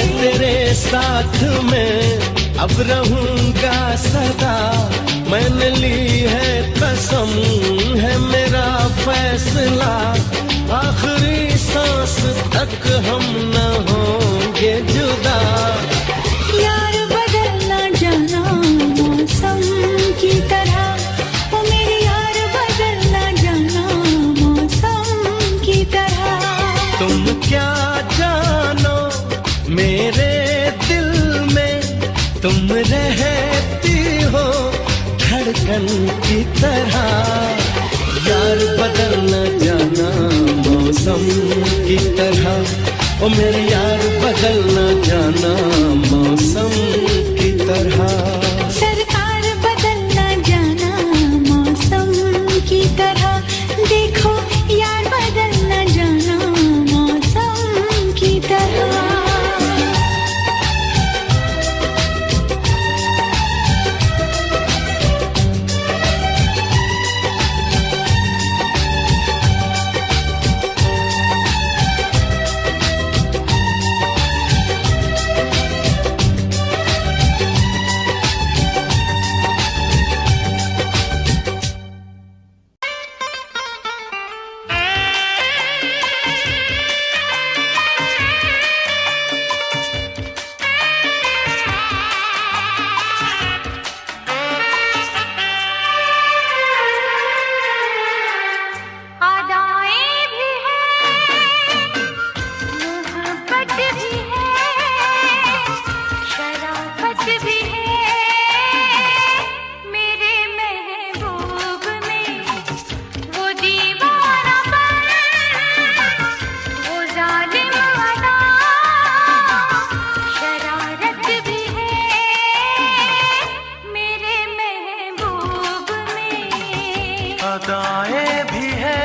तेरे साथ में अब रहूंगा सदा, मैंने ली है कसम, है मेरा फैसला, आखिरी सांस तक हम न होंगे जुदा। यार बदलना जाना मौसम की तरह, ओ मेरे यार बदलना जाना मौसम की तरह। तुम क्या जानो मेरे दिल में, तुम रहती हो धड़कन की तरह। यार बदलना जाना मौसम की तरह, ओ मेरे यार बदलना जाना मौसम की तरह। सरकार बदलना जाना मौसम की तरह, देखो यार बदलना जाना मौसम की तरह। अदाएं भी है,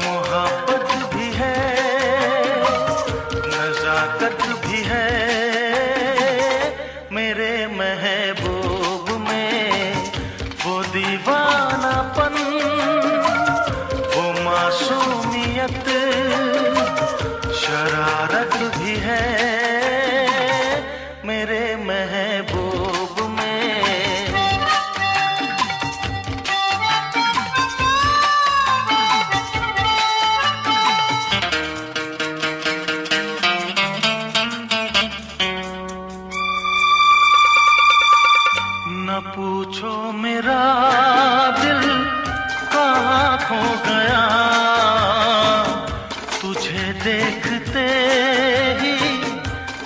मोहब्बत भी है, नजाकत भी है, मेरे महबूब में वो दीवानापन, वो मासूमियत, शरारत भी है, मेरे महबूब में। न पूछो मेरा दिल कहाँ खो गया, तुझे देखते ही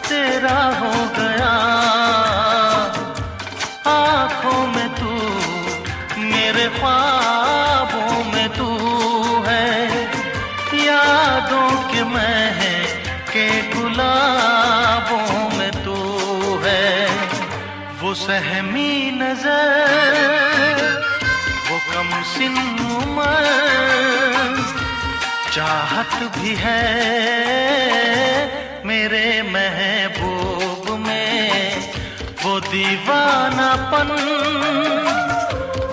तेरा हो गया। आँखों में तू, मेरे ख्वाबों में तू है, यादों के महके गुलाबों में तू है। वो सहमी नजर, वो कम सिन उम्र, चाहत भी है मेरे महबूब में, वो दीवानापन,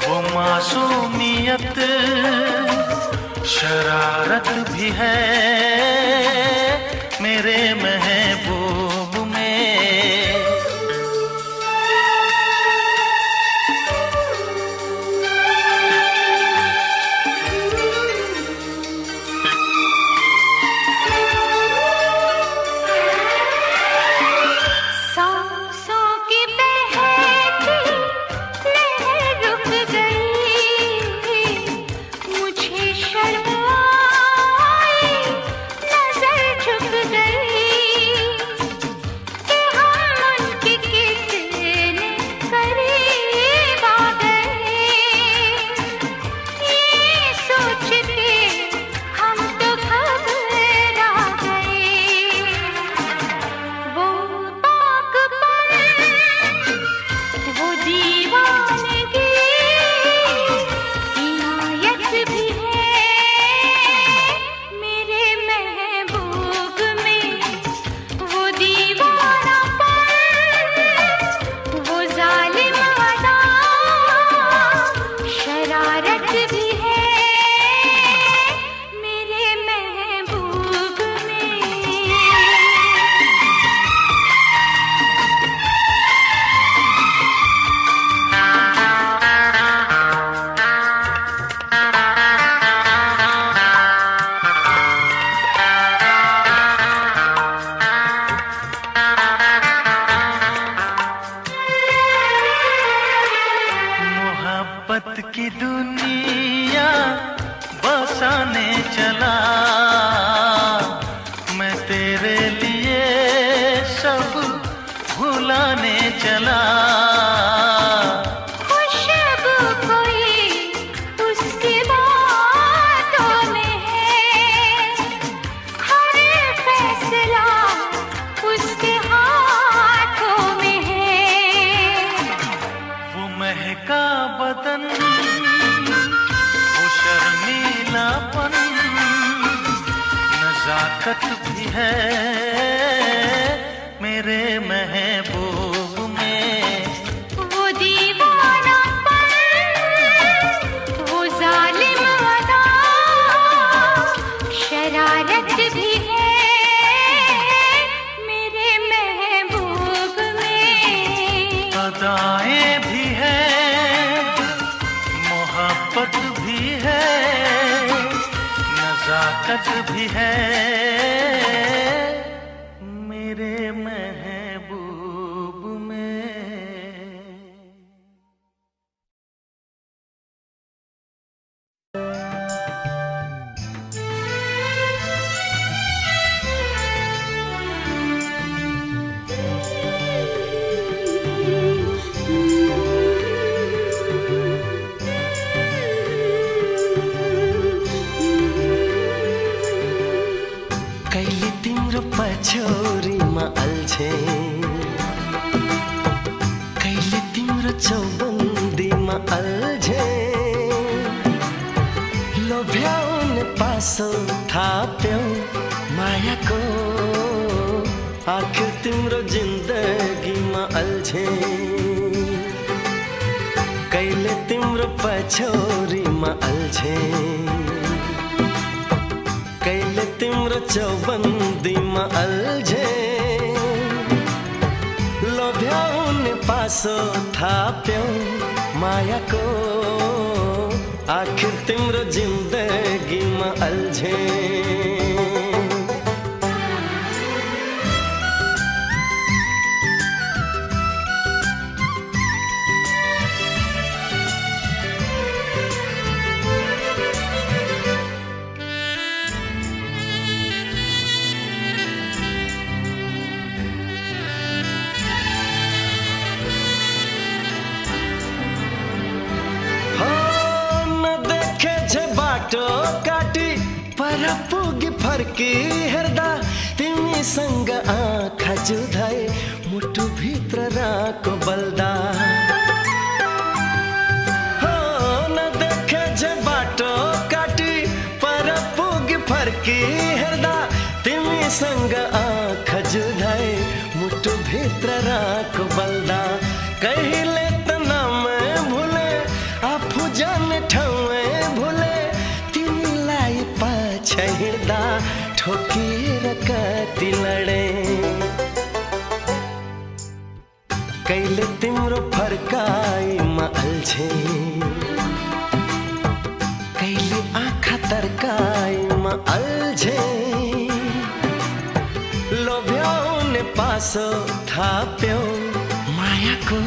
वो मासूमियत, शरारत भी है मेरे महबूब में। शर्म आई, नजर झुक गई। नजाकत भी है मेरे महबूब में। वो दीवाना वो जालिम अदा शरारत भी है मेरे महबूब में। अदाएं भी है मोहब्बत भी है नजाकत भी है मेरे महबूब में। कहिले तिम्रो पछौरीमा अल्झे कहिले तिम्रो चौबन्दीमा अल्झे लोभ्याउने पासो थाप्यौ मायाको आखिर तिम्रो जिन्दगीमा अल्झे कहिले तिम्रो पछौरीमा अल्झे कहिले तिम्रो चौबन्दीमा अल्झे लोभ्याउने पासो थाप्यौ मायाको आखिर तिम्रो जिन्दगीमा अल्झे। बाटो काटी पर पुगी फर्की हेर्दा तिमीसँग आँखा जुधाए मुटु भित्र राको बल्दा हो नदेखे जे बाटो काटी पर पुगी फर्की हेर्दा तिमीसँग आँखा जुधाए मुटु भित्र राको बल्दा कहिले त नाम भुले आफू जाने ठाउँ भुले हिँड्दा ठोकेर कति लडे कहिले तिम्रो फर्काइमा अल्झे कहिले आँखा तर्काइमा अल्झे लोभ्याउने पासो थाप्यौ मायाको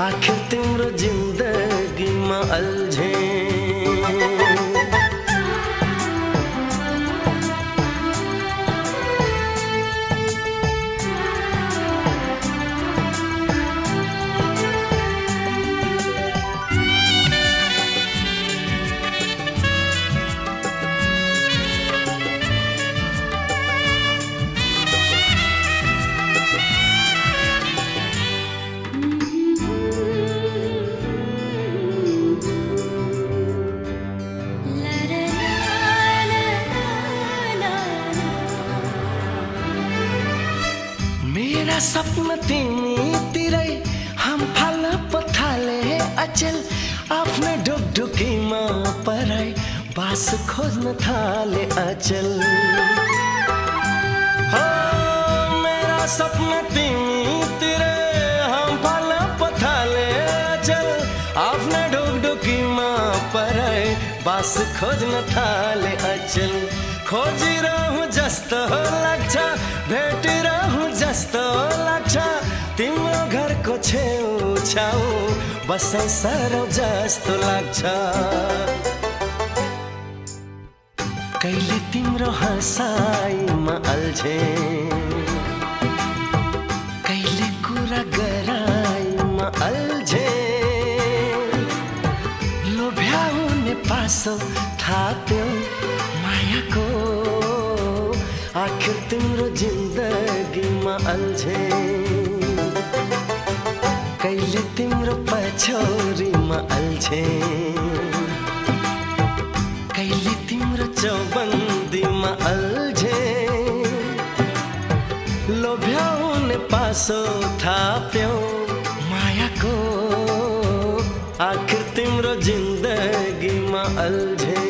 आखिर तिम्रो जिन्दगीमा अल्झे। मेरा सपना तिमीतिरै हम फाल पथाले अचल आफ्नै ढुकढुकीमा पराई बास खोज्न थाले अचल हो मेरा सपना तिमीतिरै हम फाल पथाले अचल आफ्नै ढुकढुकीमा पराई बास खोज्न थाले अचल खोजिरहँ जस्तो लाग्छ भेटिरहँ जस्तो लाग्छ तिम्रो घरको छेउछाउ बसाइ सरौ जस्तो लाग्छ कहिले तिम्रो हँसाइमा अल्झे कहिले कुरा गराइमा अल्झे लोभ्याउने पासो थाप्यौ मायाको आखिर तिम्रो जिन्दगीमा अल्झे कहिले तिम्रो पछौरीमा अल्झे कहिले तिम्रो चौबन्दी दीमा अलझे लोभ्याउने पासो थाप्यौ मायाको आखिर तिम्रो जिन्दगीमा अल्झे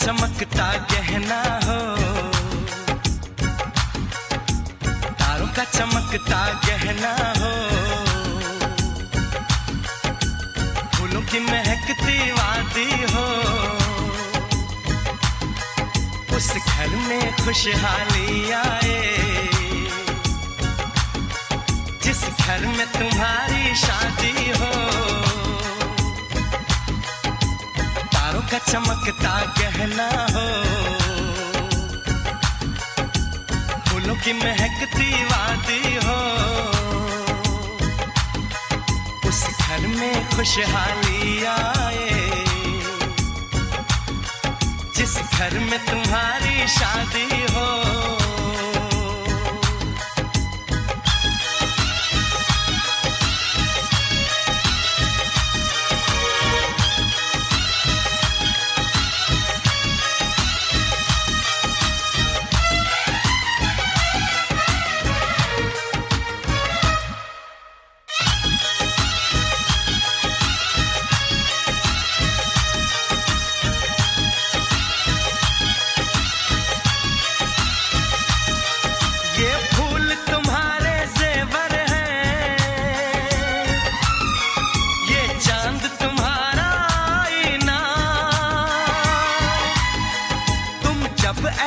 चमकता गहना हो तारों का चमकता गहना हो फूलों की महकती वादी हो उस घर में खुशहाली आए जिस घर में तुम्हारी शादी हो का चमकता गहना हो फूलों की महकती वादी हो उस घर में खुशहाली आए जिस घर में तुम्हारी शादी हो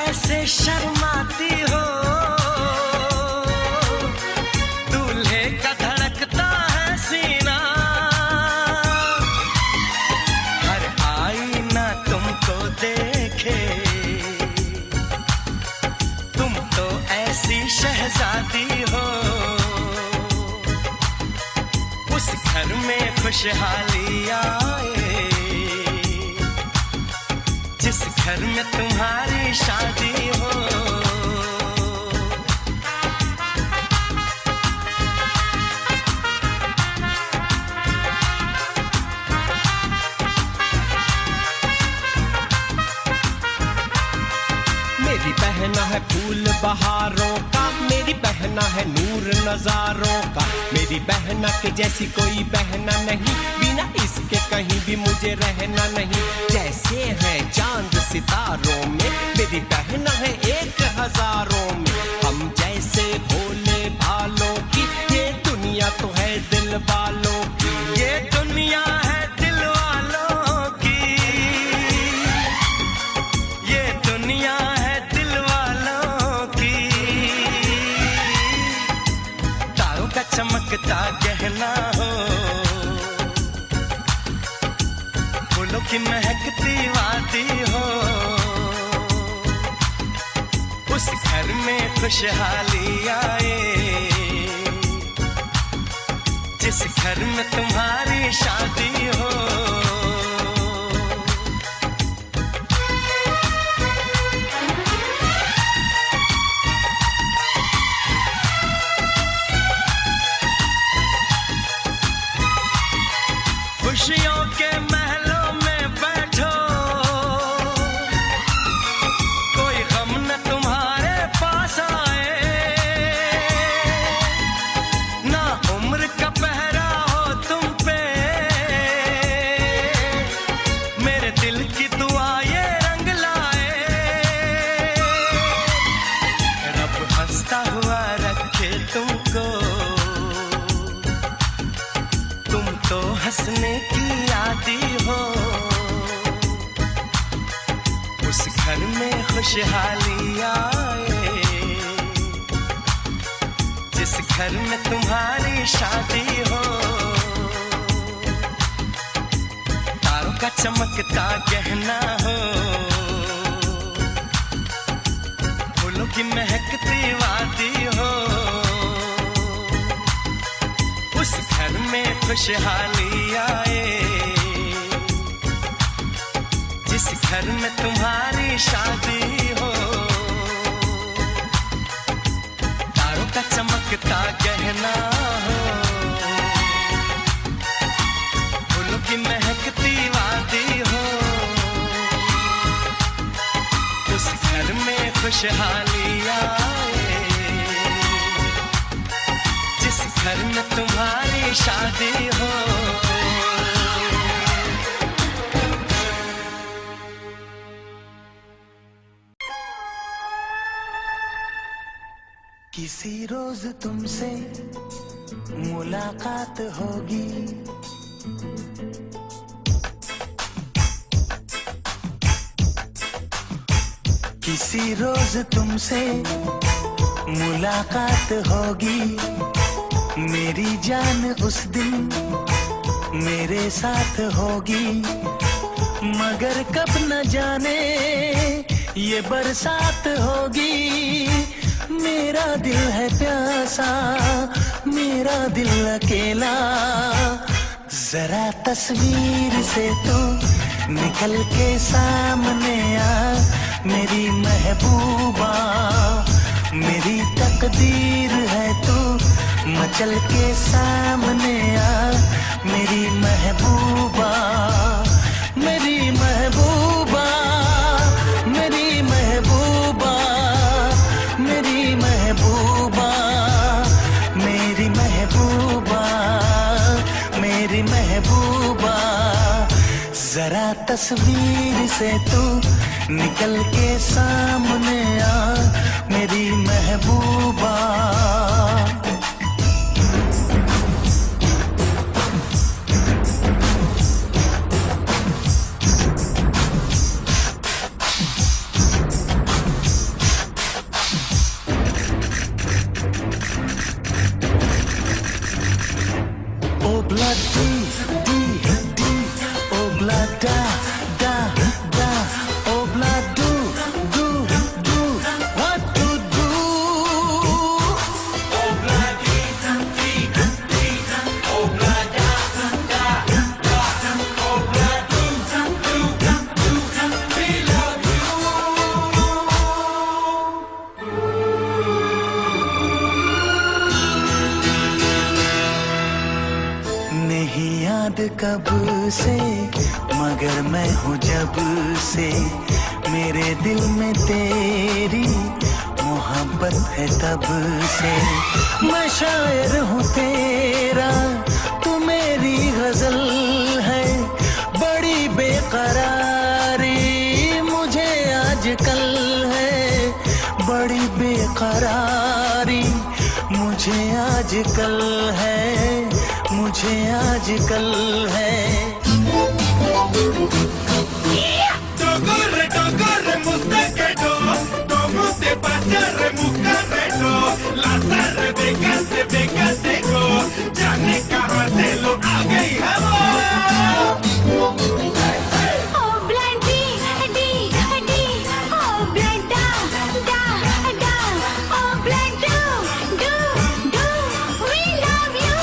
ऐसे शर्माती हो दूल्हे का धड़कता है सीना हर आईना तुमको देखे तुम तो ऐसी शहजादी हो उस घर में खुशहाली आए जिस घर में तुम्हारी शादी हो मेरी बहना है फूल बहारों का मेरी बहना है नूर नजारों का मेरी बहना के जैसी कोई बहना नहीं बिना इसके कहीं भी मुझे रहना नहीं जैसे है चांद सितारों में मेरी बहना है 1000 में हम जैसे भोले भालों की ये दुनिया तो है दिल वालों की ये दुनिया है दिल वालों की ये दुनिया है दिल वालों की तारों का चमकता गहना हो फूलों की महकती वादी हो उस घर में खुशहाली आए जिस घर में तुम्हारी शादी हो खुशियों के महलों में बैठो, कोई गम न तुम्हारे पास आए, ना उम्र का पहरा हो तुम पे, मेरे दिल की दुआ ये रंग लाए, रब हंसता हुआ रखे तुमको, तुम तो हंसने की आदी हो, उस घर में खुशहाली आए, जिस घर में तुम्हारी शादी हो, तारों का चमकता गहना हो, फूलों की महकती वादी हो, उस घर में खुशहाली आए, जिस घर में तुम्हारी शादी हो, तारों का चमकता गहना हो, फूलों की महकती वादी हो, उस घर में खुशहाली आए, जिस घर में तुम्हारी शादी हो। किसी रोज तुमसे मुलाकात होगी, किसी रोज तुमसे मुलाकात होगी, मेरी जान उस दिन मेरे साथ होगी, मगर कब न जाने ये बरसात होगी, मेरा दिल है प्यासा, मेरा दिल अकेला, जरा तस्वीर से तू निकल के सामने आ, मेरी महबूबा, मेरी तकदीर है तू, मचल के सामने आ, मेरी महबूबा, मेरी महबूबा, मेरी महबूबा, मेरी महबूबा, मेरी महबूबा, मेरी महबूबा, जरा तस्वीर से तू निकल के सामने आ, मेरी महबूबा। कब से मगर मैं हूँ जब से, मेरे दिल में तेरी मोहब्बत है तब से, मैं शायर हूँ तेरा, तू मेरी गजल है, बड़ी बेकरारी मुझे आजकल है, बड़ी बेकरारी मुझे आजकल है, मुझे आजकल है। Corre, corre, mustaquero, como te pasa, remucarrero, la tarde de caseco, ya ne carratelo, haga y Oh blind D, oh blind da, oh blind do, we love you.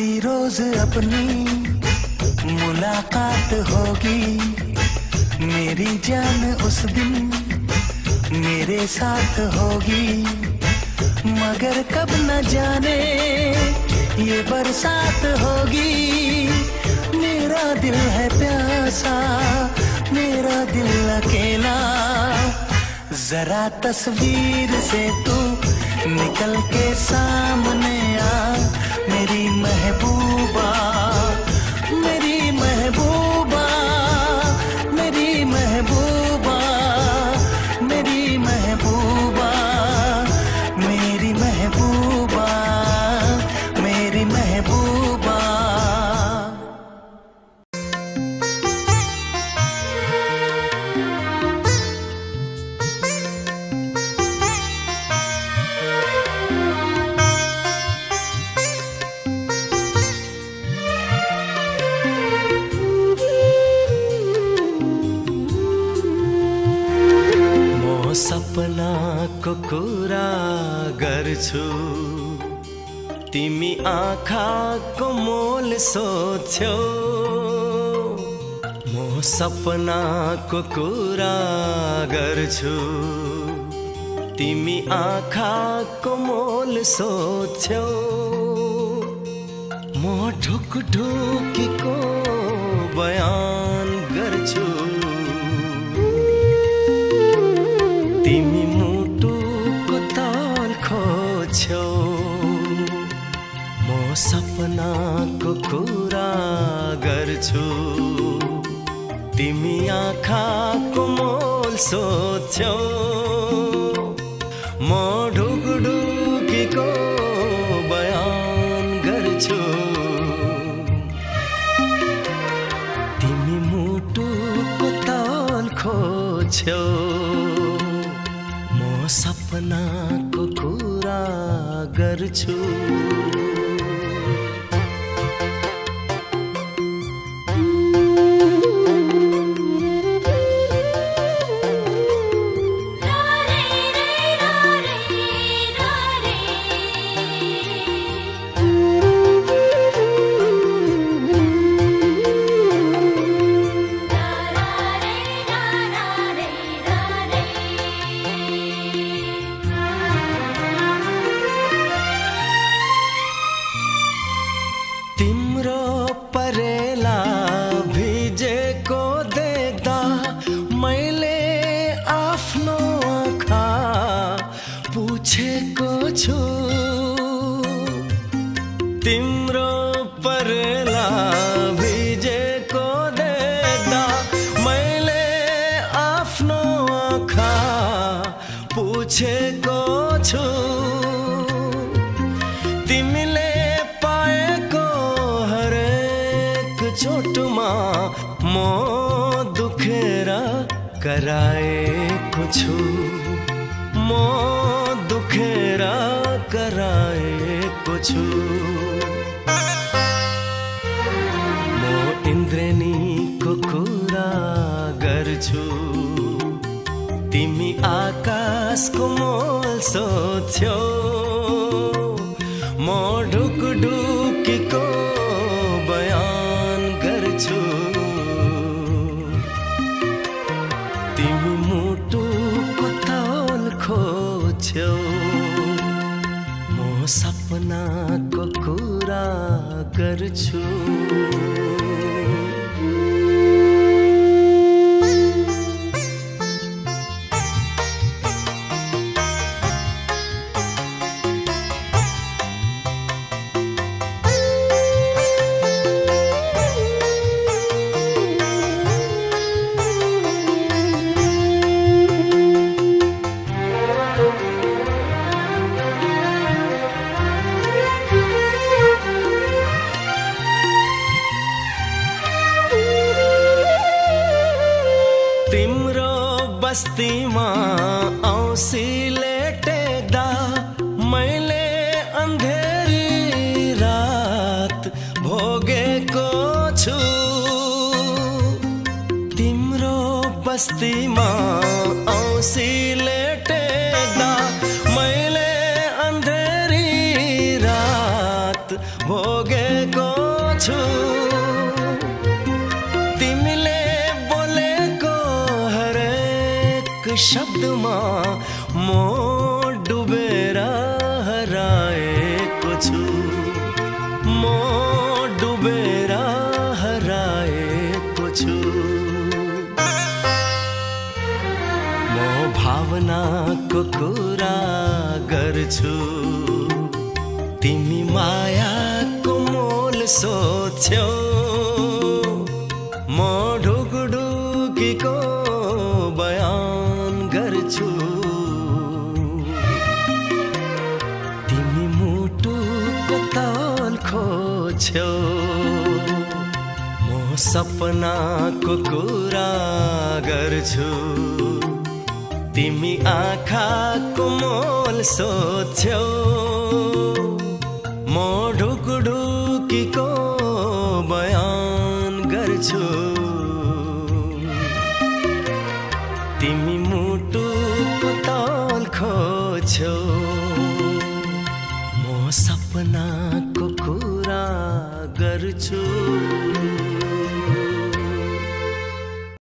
किसी रोज अपनी मुलाकात होगी, मेरी जान उस दिन मेरे साथ होगी, मगर कब न जाने ये बरसात होगी। मेरा दिल है प्यासा, मेरा दिल अकेला, जरा तस्वीर से तू निकल के सामने आ, मेरी महबूबा, मेरी महबूबा, मेरी महबूबा, मेरी महबूबा, मेरी महबूबा, मेरी महबूबा। सपनाको कुरा गर्छु, तिमी आँखाको मोल सोध्छौ। म सपनाको कुरा गर्छु, तिमी आँखाको मोल सोध्छौ। म ढुकढुकीको बयान गर्छु, तिमी मुटुको ताल खोज्छौ। म सपनाको कुरा गर्छु, तिमी आँखाको मोल सोध्छौ। म ढुकढुकीको बयान गर्छु, तिमी मुटुको ताल खोज्छौ। म सपनाको कुरा गर्छु। तिम्रो परेला भिजेको देख्दा मैले आफ्नो आँखा पुछेको छु। तिमीले पाएको हरेक चोटमा म दुखेर कराएको छु। म दुखेर कराएको छु। म इन्द्रेणीको कुरा गर्छु, तिमी आकाशको मोल सोध्छौ। म ढुकढुकीको बयान गर्छु, तिमी मुटुको ताल खोज्छौ। म सपनाको कुरा गर्छु। तिम्रो बस्तीमा औँसी लेटेदा मैले अन्धेरी रात भोगेको छु। तिम्रो बस्तीमा औँसी लेटेदा मैले अन्धेरी रात भोगेको शब्दमा मो डुबेर हराएको छु म डुबेर हराएको छु म भावनाको कुरा गर्छु तिमी मायाको मोल सोध्छौ म ढुकढुकीको बयान गर्छु तिमी मुटुको ताल खोज्छौ म सपनाको कुरा गर्छु तिमी आँखाको मोल सोध्छौ म ढुकढुकीको बयान गर्छु तिमी मुटुको ताल खोज्छौ म सपनाको कुरा गर्छु